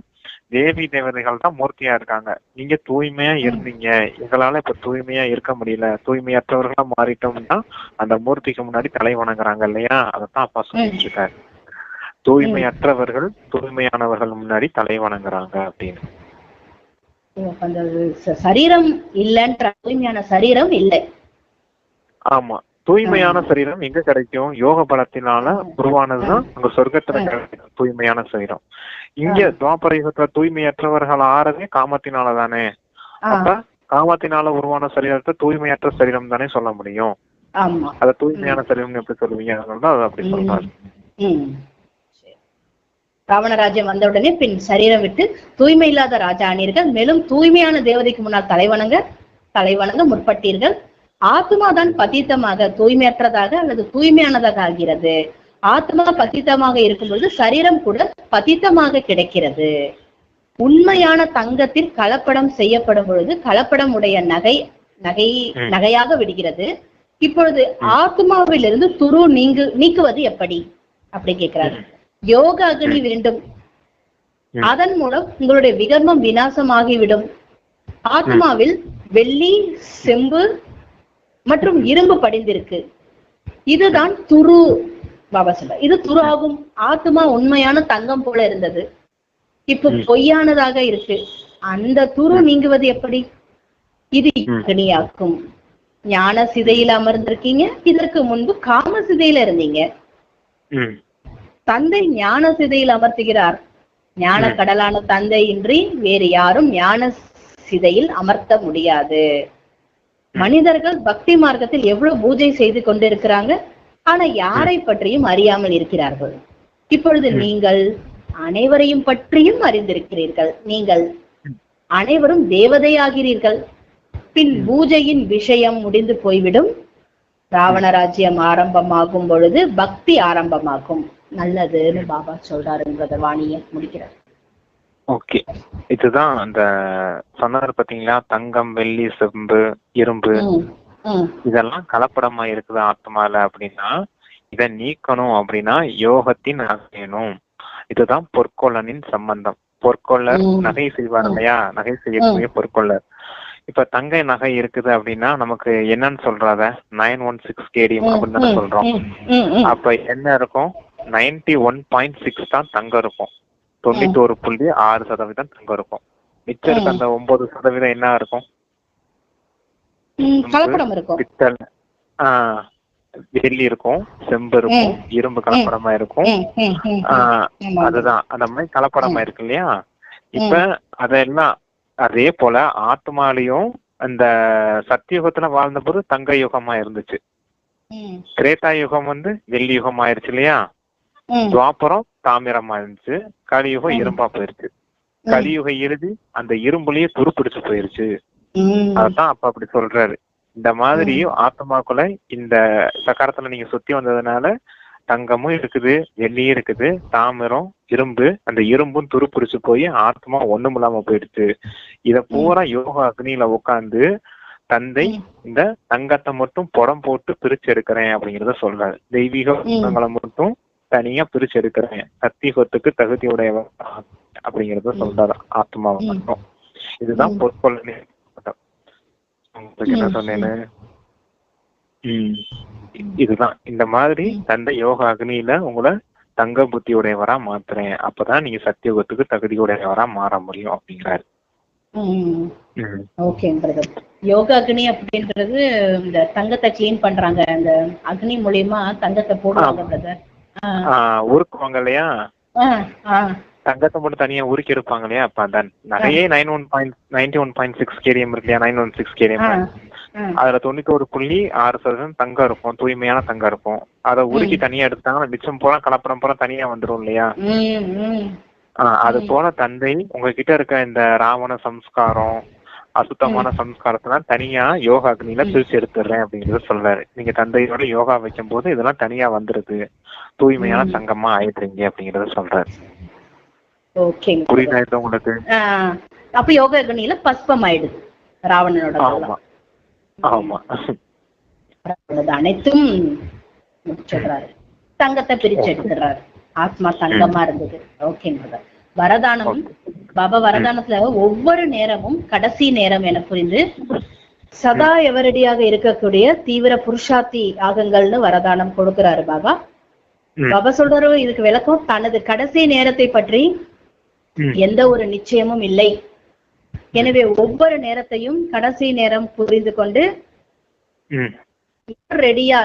தேவி தேவதைகள் தான் மூர்த்தியா இருக்காங்க. நீங்க தூய்மையா இருந்தீங்க, எங்களால இப்ப தூய்மையா இருக்க முடியல, தூய்மையற்றவர்களா மாறிட்டோம்னா அந்த மூர்த்திக்கு முன்னாடி தலை வணங்குறாங்க இல்லையா, அதத்தான் அப்பா சொல்லிட்டு இருக்காரு. தூய்மையற்றவர்கள் தூய்மையானவர்கள் முன்னாடி தலை வணங்குறாங்க அப்படின்னு. சரீரம் இல்லன்ற தூய்மையான சரீரம் இல்லை. ஆமா, தூய்மையான சரீரம் எங்க கிடைக்கும்? யோக பலத்தினால உருவானதுதான் அங்க சொர்க்கத்துல கிடைக்கும் தூய்மையான சரீரம். இங்க துவாபர யுகத்துல தூய்மையற்றவர்கள் ஆறதே காமத்தினால தானே. அப்ப காமத்தினால உருவான சரீரத்தை தூய்மையற்ற சரீரம் தானே சொல்ல முடியும். அத தூய்மையான சரீரம் எப்படி சொல்லுவீங்க? அதனாலதான் அது அப்படி சொல்றாரு. ராவணராஜ்யம் வந்தவுடனே பின் சரீரம் விட்டு தூய்மை இல்லாத ராஜா ஆனீர்கள். மேலும் தூய்மையான தேவதைக்கு முன்னால் தலைவணங்க முற்பட்டீர்கள். ஆத்மாதான் பதீத்தமாக தூய்மையற்றதாக அல்லது தூய்மையானதாக ஆகிறது. ஆத்மா பதீத்தமாக இருக்கும்பொழுது சரீரம் கூட பதீத்தமாக கிடைக்கிறது. உண்மையான தங்கத்தில் கலப்படம் செய்யப்படும் பொழுது கலப்படம் உடைய நகையாக விடுகிறது. இப்பொழுது ஆத்மாவிலிருந்து துரு நீக்குவது எப்படி அப்படி கேட்கிறாரு. யோக அக்னி வேண்டும். அதன் மூலம் உங்களுடைய விகர்மம் விநாசமாகிவிடும். ஆத்மாவில் வெள்ளி, செம்பு மற்றும் இரும்பு படிந்திருக்கு. இதுதான் துரு. பாபா சொல்ல இது துரு ஆகும். ஆத்மா உண்மையான தங்கம் போல இருந்தது, இப்ப பொய்யானதாக இருக்கு. அந்த துரு நீங்குவது எப்படி? இது அக்னியாக்கும். ஞான சிதையில அமர்ந்திருக்கீங்க. இதற்கு முன்பு காம சிதையில இருந்தீங்க. தந்தை ஞான சிதையில் அமர்த்துகிறார். ஞான கடலான தந்தை இன்றி வேறு யாரும் ஞான சிதையில் அமர்த்த முடியாது. மனிதர்கள் பக்தி மார்க்கத்தில் எவ்வளவு பூஜை செய்து கொண்டிருக்கிறாங்க, ஆனா யாரை பற்றியும் அறியாமல் இருக்கிறார்கள். இப்பொழுது நீங்கள் அனைவரையும் பற்றியும் அறிந்திருக்கிறீர்கள். நீங்கள் அனைவரும் தேவதையாகிறீர்கள். பின் பூஜையின் விஷயம் முடிந்து போய்விடும். ராவண ராஜ்யம் ஆரம்பமாகும் பொழுது பக்தி ஆரம்பமாகும். நல்லதுன்னு பாபா சொல்றாருன்றத வாணியை முடிக்கிறார். ஓகே, இதுதான் அந்த சொன்னார் பாத்தீங்களா, தங்கம், வெள்ளி, செம்பு, இரும்பு இதெல்லாம் கலப்படமா இருக்குது ஆத்மால அப்படின்னா, இதை நீக்கணும் அப்படின்னா யோகத்தின் வேணும். இதுதான் பொற்கொள்ளனின் சம்பந்தம். பொற்கொள்ளர் நகை செய்வார் இல்லையா, நகை செய்யக்கூடிய பொற்கொள்ளர். இப்ப தங்க நகை இருக்குது அப்படின்னா நமக்கு என்னன்னு சொல்றாத 916 கேடிஎம் அப்படின்னு சொல்றோம். அப்ப என்ன இருக்கும்? 91.6 தான் தங்கம் இருக்கும். 91.6% தங்கம் இருக்கும். மிச்சம் இருக்க அந்த 9% என்ன இருக்கும்? பித்தளை, வெள்ளி இருக்கும், செம்பு இருக்கும், இரும்பு கலப்படமா இருக்கும். அதுதான் அந்த மாதிரி கலப்படமா இருக்கு இல்லையா. இப்ப அதெல்லாம் அதே போல ஆத்மாலையும் அந்த சத்தியுகத்துல வாழ்ந்த போது தங்க யுகமா இருந்துச்சு. திரேதா யுகம் வந்து வெள்ளி யுகம் ஆயிருச்சு இல்லையா? துவாபரம் தாமிரமா இருந்துச்சு. கலியுகம் இரும்பா போயிருச்சு. கலியுக இறுதி அந்த இரும்புலயே துருப்பிடிச்சு போயிருச்சு. அதான் அப்ப அப்படி சொல்றாரு. இந்த மாதிரி ஆத்மாக்குள்ள இந்த சக்கரத்துல நீங்க சுத்தி வந்ததுனால தங்கமும் இருக்குது, வெள்ளியும் இருக்குது, தாமிரம், இரும்பு, அந்த இரும்பும் துருப்பிடிச்சு போய் ஆத்மா ஒண்ணும் இல்லாம போயிடுச்சு. இத பூரா யோகா அக்னியில உட்காந்து தந்தை இந்த தங்கத்தை மட்டும் புடம் போட்டு பிரிச்சு எடுக்கிறேன் அப்படிங்கறத சொல்றாரு. தெய்வீக குணங்களை மட்டும் தனியா பிரிச்சு எடுக்கிறேன், சத்தியுகத்துக்கு தகுதியுடையவன் அப்படிங்கறத சொல்றாரு ஆத்மாவை மட்டும். இதுதான் பொற்கொள்ள. உங்களுக்கு என்ன சொன்னேன்னு இதுதான். இந்த மாதிரி தந்தை யோகா அக்னியில உங்களை தங்க புத்தியுடையவரா மாத்துறேன், அப்பதான் நீங்க சத்தியுகத்துக்கு தகுதியுடையவரா மாற முடியும் அப்படிங்கிறாரு. Okay brother. யோகா அக்னி அப்படின்றது இந்த தங்கத்தை கிளீன் பண்றாங்க, அந்த அக்னி மூலியமா தங்கத்தை போடுவாங்க பிரதர். உருக்குவாங்க இல்லையா? தங்கத்தை மட்டும் தனியா உருக்கி எடுப்பாங்க இல்லையா? அப்ப அந்த நிறைய 91.6 கேடிஎம் இருக்கு இல்லையா? 916 கேடிஎம், அதுல 91.6% தங்கம் இருக்கும், தூய்மையான தங்கம் இருக்கும். அதை உருக்கி தனியா எடுத்தாங்கன்னா மிச்சம் போல கலப்படம் போல தனியா வந்துடும் இல்லையா? அது போல தந்தை உங்ககிட்ட இருக்க இந்த ராவண சம்ஸ்காரம், அசுத்தமான சம்ஸ்காரத்தெல்லாம் தனியா யோகா அக்னியில பிரிச்சு எடுத்துடுறேன் அப்படிங்கறத சொல்றாரு. நீங்க தந்தையோட யோகா வைக்கும் போது இதெல்லாம் தனியா வந்துருது, தூய்மையான தங்கமா ஆயிடுறீங்க அப்படிங்கறத சொல்றாரு. புரியுதா இது உங்களுக்கு? அப்ப யோகா அக்னியில பஸ்பம் ஆயிடுது ராவணனோட. ஆமா, அனைத்தும் முடிச்சிடுறாரு, தங்கத்தை பிரிச்சு எடுத்துடுறாரு. ஆத்மா தங்கமா இருந்தது. ஓகேங்க. வரதானம் பாபா வரதானத்துல ஒவ்வொரு நேரமும் கடைசி நேரம் என புரிந்து சதா எவரடியாக இருக்கக்கூடிய தீவிர புருஷார்த்தி ஆகங்கள்னு வரதானம் கொடுக்கிறாரு பாபா. பாபா சொல்றாரு இதுக்கு விளக்கம், தனது கடைசி நேரத்தை பற்றி எந்த ஒரு நிச்சயமும் இல்லை. எனவே ஒவ்வொரு நேரத்தையும் கடைசி நேரம் புரிந்து கொண்டு ரெடியா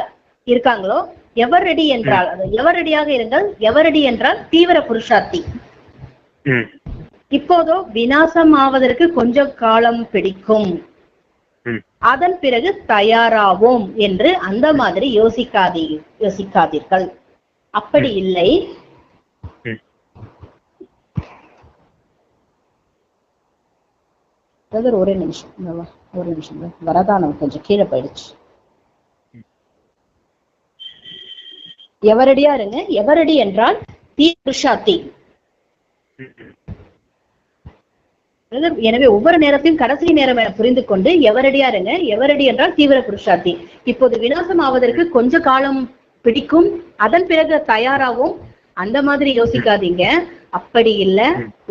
இருக்காங்களோ, எவர் ரெடி என்றால் எவர் ரெடியாக இருங்கள், எவர் ரெடி என்றால் தீவிர புருஷார்த்தி. இப்போதோ விநாசம் ஆவதற்கு கொஞ்சம் காலம் பிடிக்கும், அதன் பிறகு தயாராவோம் என்று அந்த மாதிரி யோசிக்காதீர்கள். அப்படி இல்லை. ஒரே நிமிஷம் வரதானம் கொஞ்சம் கீழே போயிடுச்சு. எவரடியா இருங்க, எவரடி என்றால் புருஷார்த்தி. எனவே ஒவ்வொரு நேரத்தையும் கடைசி நேரம் என புரிந்து கொண்டு எவரடியா இருங்க, எவரடி என்றால் தீவிர புருஷார்த்தி. இப்போது விநாசம் ஆவதற்கு கொஞ்ச காலம் பிடிக்கும், அதன் பிறகு தயாராகும், அந்த மாதிரி யோசிக்காதீங்க. அப்படி இல்ல,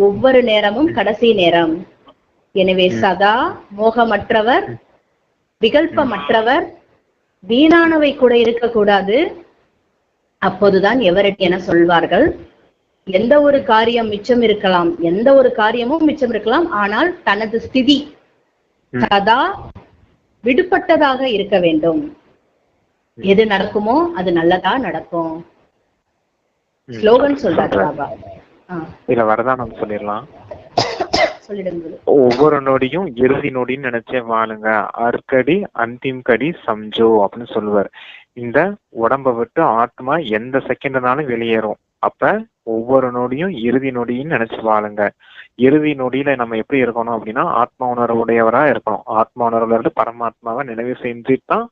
ஒவ்வொரு நேரமும் கடைசி நேரம். எனவே சதா மோகமற்றவர், விகல்பமற்றவர், வீணானவை கூட இருக்கக்கூடாது. அப்போதுதான் எவரடி என சொல்வார்கள். எந்த ஒரு காரியம் மிச்சம் இருக்கலாம், எந்த ஒரு காரியமும் மிச்சம் இருக்கலாம், ஆனால் தனது ஸ்திதி சதா விடுபட்டதாக இருக்க வேண்டும். எது நடக்குமோ அது நல்லதா நடக்கும். ஸ்லோகன் சொல்றாரு பாபா. இல்ல வரதானம் சொல்லிடலாம். ஒவ்வொரு நொடியும் இறுதி நொடின்னு நினைச்சே வாழுங்க, அற்கடி அந்திம் கடி சம்ஜோ அப்படின்னு சொல்லுவார். இந்த உடம்ப விட்டு ஆத்மா எந்த செகண்ட்னாலும் வெளியேறும். அப்ப ஒவ்வொரு நொடியும் இறுதி நொடின்னு நினைச்சு வாழுங்க. இறுதி நொடியில நம்ம எப்படி இருக்கணும் அப்படின்னா ஆத்மா உணர்வுடையவரா இருக்கணும். ஆத்மா உணர்வுல இருந்து பரமாத்மாவை நினைவு செஞ்சுதான்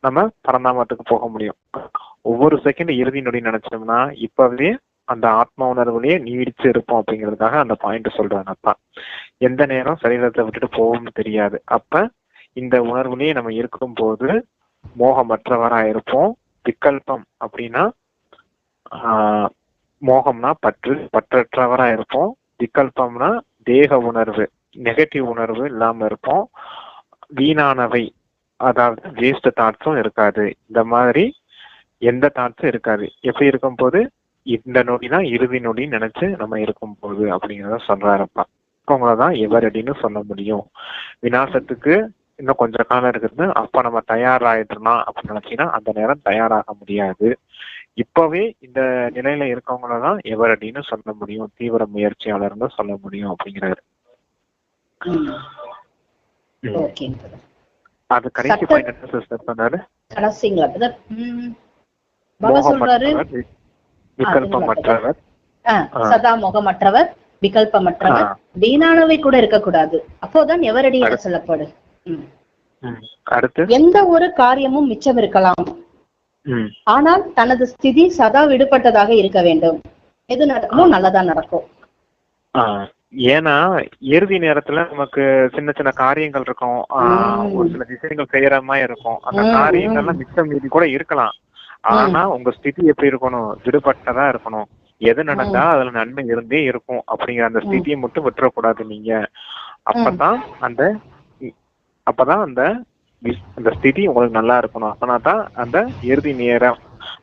நம்ம பரந்தாமத்துக்கு போக முடியும். ஒவ்வொரு செகண்ட் இறுதி நொடி நினைச்சோம்னா இப்பவே அந்த ஆத்மா உணர்வுலயே நீடிச்சு இருப்போம் அப்படிங்கிறதுக்காக அந்த பாயிண்ட் சொல்றாங்க. அப்பா எந்த நேரம் சரீரத்தை விட்டுட்டு போகும்னு தெரியாது. அப்ப இந்த உணர்வுலயே நம்ம இருக்கும் போது மோகமற்றவரா இருப்போம். விகல்பம் அப்படின்னா மோகம்னா பற்றற்றவரா இருப்போம். விகல்பம்னா தேக உணர்வு, நெகட்டிவ் உணர்வு இல்லாம இருப்போம். வீணானவை அதாவது வேஸ்ட் தாட்ஸும் இருக்காது. இந்த மாதிரி எந்த தாட்ஸும் இருக்காது. எப்படி இருக்கும் போது இந்த நொடிதான் இறுதி நொடின்னு நினைச்சு நம்ம இருக்கும் போது அப்படிங்கிறத சொல்றாருப்பா. அவங்களதான் எவரடின்னு சொல்ல முடியும். விநாசத்துக்கு இன்னும் கொஞ்சம் காலம் இருக்குது, அப்ப நம்ம தயாராயிட்டோம்னா அப்படின்னு நினைச்சீங்கன்னா அந்த நேரம் தயாராக முடியாது. இப்பவே இந்த நிலையில இருக்கவங்களதான் எவரடின்னு சொல்ல முடியும், தீவிர முயற்சியாளர்னு சொல்ல முடியும் அப்படிங்கிறாரு. அது கடைசி பாயிண்ட் என்ன சிஸ்டர் சொன்னாரு? விகல்பமற்றவர், சதா முகமற்றவர், விகல்பமற்றவர், வீணானவை கூட இருக்கக்கூடாது. அப்போதான் எவரடி என சொல்லப்படும். அடுத்து எந்த ஒரு காரியமும் மிச்சம் இருக்கலாம், ஆனால் தனது ஸ்திதி சதா விடுபட்டதாக இருக்க வேண்டும். எது நடக்குமோ நல்லதா நடக்கும். ஏன்னா இறுதி நேரத்துல நமக்கு சின்ன சின்ன காரியங்கள் இருக்கும், ஒரு சில விஷயங்கள் செய்யற மாதிரி இருக்கும். அந்த காரியங்கள்லாம் மிச்சம் மீதி கூட இருக்கலாம். ஆனா உங்க ஸ்திதி எப்படி இருக்கணும்? விடுபட்டதா இருக்கணும். எது நடந்தா அதுல நன்மை இருந்தே இருக்கும் அப்படிங்கிற அந்த ஸ்திதியை மட்டும் விட்டுறக்கூடாது நீங்க. அப்பதான் அந்த ஸ்திதி உங்களுக்கு நல்லா இருக்கணும். அப்பனாதான் அந்த இறுதி நேரம்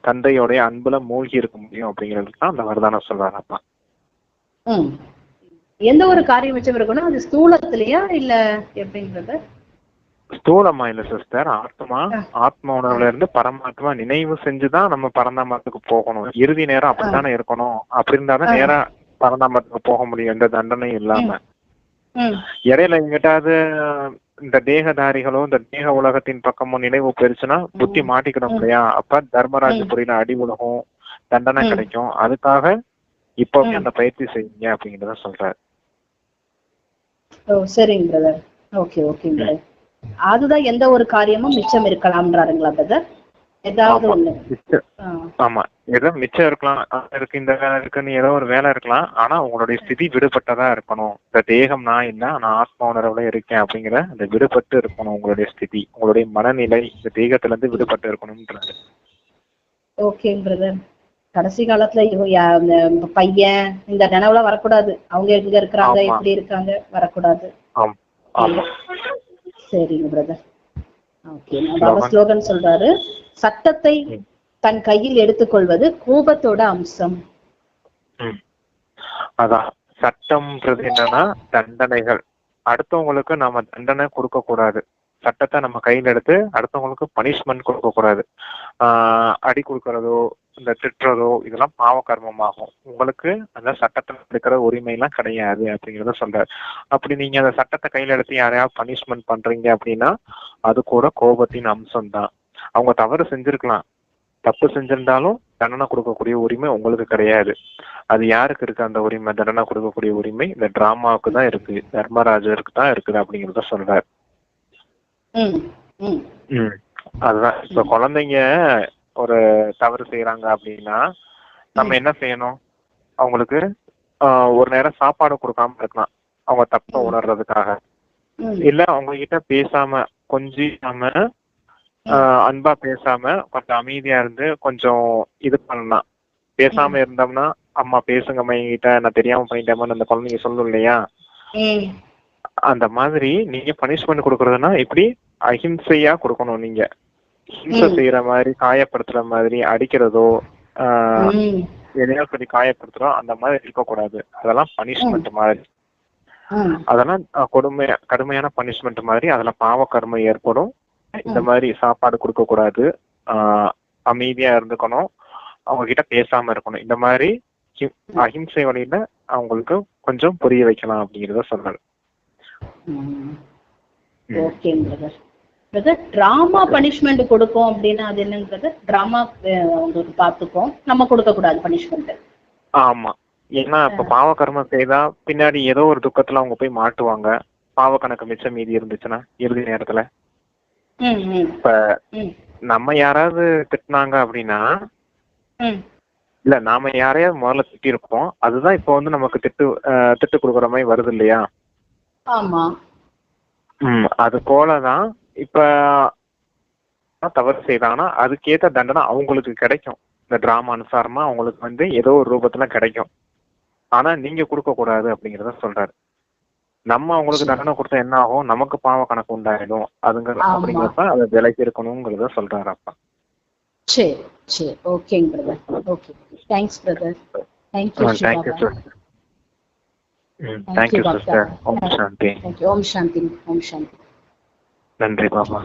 தந்தையோடைய அன்புல மூழ்கி இருக்க முடியும் அப்படிங்கிறதுக்கு தான் அந்த வரதானம் சொல்றாரு. அப்பா எந்த ஒரு காரியம் மிச்சம் இருக்கணும், அது ஸ்தூலத்திலயா இல்ல எப்படிங்கிறது? ஸ்தூலமா இல்ல சிஸ்டர், ஆத்மா உணர்வுல இருந்து பரமாத்மா நினைவு செஞ்சுதான் நம்ம பரந்தாமத்துக்கு போகணும். இறுதி நேரம் அப்படித்தானே இருக்கணும். அப்படி இருந்தாதான் நேரா பரந்தாமத்துக்கு போக முடியும், எந்த தண்டனையும் இல்லாம. இடையில எங்கிட்டாவது இந்த தேகதாரிகளோ இந்த தேக உலகத்தின் பக்கமும் நினைவு பெருச்சுன்னா புத்தி மாட்டிக்கணும் இல்லையா? அப்ப தர்மராஜபுரியில அடி உலகம் தண்டனை கிடைக்கும். அதுக்காக இப்பவே அந்த பயிற்சி செய்யுங்க அப்படிங்கிறத சொல்றாரு. சரிங்க பிரதர். Okay okay brother. அதுதான் எந்த ஒரு காரியமும் மிச்சம் இருக்கலாம்ன்றாருங்களா பிரதர்? ஏதாவது ஒண்ணு ஆமா, ஏதோ மிச்சம் இருக்கலாம், இருக்கு இந்த வேலை இருக்குன்னு ஏதோ ஒரு வேலை இருக்கலாம். ஆனா உங்களுடைய ஸ்திதி விடுபட்டதா இருக்கணும். இந்த தேகம் நான் இல்ல, நான் ஆத்மா உணர்வுல இருக்கேன் அப்படிங்கிற அந்த விடுபட்டு இருக்கணும். உங்களுடைய ஸ்திதி, உங்களுடைய மனநிலை இந்த தேகத்துல இருந்து விடுபட்டு இருக்கணும்ன்றாரு. Okay brother. கடைசி காலத்துல பையன் இந்த நினைவுல வரக்கூடாது. அவங்க எங்க இருக்கிறாங்க, எப்படி இருக்காங்க, வரக்கூடாது. சரிங்க பிரதர். ஓகே. ஸ்லோகன் சொல்றாரு, சட்டத்தை தன் கையில் எடுத்துக்கொள்வது கோபத்தோட அம்சம். அதான் சட்டம்ன்றது என்னன்னா தண்டனைகள். அடுத்தவங்களுக்கு நாம தண்டனை கொடுக்க கூடாது. சட்டத்தை நம்ம கையில எடுத்து அடுத்தவங்களுக்கு பனிஷ்மெண்ட் கொடுக்க கூடாது. அடி கொடுக்கறதோ இந்த திட்டுறதோ இதெல்லாம் பாவ கர்மமாகும். உங்களுக்கு அந்த சட்டத்தை எடுக்கிற உரிமை எல்லாம் கிடையாது அப்படிங்கிறத சொல்றாரு. அப்படி நீங்க அந்த சட்டத்தை கையில எடுத்து யாரையாவது பனிஷ்மெண்ட் பண்றீங்க அப்படின்னா அது கூட கோபத்தின் அம்சம் தான். அவங்க தவறு செஞ்சிருக்கலாம், தப்பு செஞ்சிருந்தாலும் தண்டனை கொடுக்கக்கூடிய உரிமை உங்களுக்கு கிடையாது. அது யாருக்கு இருக்கு அந்த உரிமை? தண்டனை கொடுக்கக்கூடிய உரிமை இந்த டிராமாவுக்கு தான் இருக்கு, தர்மராஜருக்கு தான் இருக்குது அப்படிங்கிறத சொல்றாரு. அதுதான் இப்ப குழந்தைங்க ஒரு தவறு செய்யறாங்க அப்படின்னா நம்ம என்ன செய்யணும்? அவங்களுக்கு ஒரு நேரம் சாப்பாடு கொடுக்காம இருக்கலாம், அவங்க தப்ப உணர்றதுக்காக. இல்ல அவங்க கிட்ட பேசாம கொஞ்சிக்காம அன்பா பேசாம கொஞ்சம் அமைதியா இருந்து கொஞ்சம் இது பண்ணலாம். பேசாம இருந்தோம்னா அம்மா பேசுங்க என்கிட்ட, நான் தெரியாம பண்ணிட்டேன்னு அந்த குழந்தைங்க சொல்லும் இல்லையா? அந்த மாதிரி நீங்க பனிஷ்மெண்ட் கொடுக்கறதுன்னா இப்படி அஹிம்சையா கொடுக்கணும். நீங்க ஹிம்சை செய்யற மாதிரி, காயப்படுத்துற மாதிரி, அடிக்கிறதோ எதையோ சொல்லி காயப்படுத்துறோம் அந்த மாதிரி இருக்கக்கூடாது. அதெல்லாம் பனிஷ்மெண்ட் மாதிரி, அதெல்லாம் கடுமையான பனிஷ்மெண்ட் மாதிரி. அதெல்லாம் பாவ கர்மம் ஏற்படும். இந்த மாதிரி சாப்பாடு கொடுக்க கூடாது, அமைதியா இருந்துக்கணும், அவங்க கிட்ட பேசாம இருக்கணும். இந்த மாதிரி அஹிம்சை வழியில அவங்களுக்கு கொஞ்சம் புரிய வைக்கலாம் அப்படிங்கிறத சொல்றாரு. டிராமா பனிஷ்மெண்ட் கொடுக்கும் அப்படின்னா அது என்னங்கிறது? டிராமா அவங்களுக்கு பார்த்துப்போம், நம்ம கொடுக்க கூடாது பனிஷ்மெண்ட். ஆமா, ஏன்னா இப்ப பாவ கர்மம் செய்தா பின்னாடி ஏதோ ஒரு துக்கத்துல அவங்க போய் மாட்டுவாங்க. பாவ கணக்கு மிச்சம் மீதி இருந்துச்சுன்னா இறுதி நேரத்துல இப்ப நம்ம யாராவது திட்டினாங்க அப்படின்னா, இல்ல நாம யாரையாவது முதல்ல திட்டி இருப்போம், அதுதான் இப்ப வந்து நமக்கு திட்டு கொடுக்குற மாதிரி வருது இல்லையா? ஆமா. அது போலதான் இப்ப தவறு செய்தாங்கன்னா அதுக்கேற்ற தண்டனை அவங்களுக்கு கிடைக்கும். இந்த டிராமா அனுசாரமா அவங்களுக்கு வந்து ஏதோ ஒரு ரூபத்துல கிடைக்கும். ஆனா நீங்க கொடுக்க கூடாது அப்படிங்கறத சொல்றாரு. நம்ம அவங்களுக்கு தண்டனை கொடுத்தா என்ன ஆகும்? நமக்கு பாவ கணக்கு உண்டாயிடும். அப்படிங்கிறப்ப அதை விலைக்கு இருக்கணும்ங்கிறத சொல்றாரு அப்பா. சரி சரி, ஓகேங்க brother. Okay, thanks brother. Thank you sister. Thank you sister. ஓம் சாந்தி. ஓம் சாந்தி. ஓம் சாந்தி. நன்றி பாபா.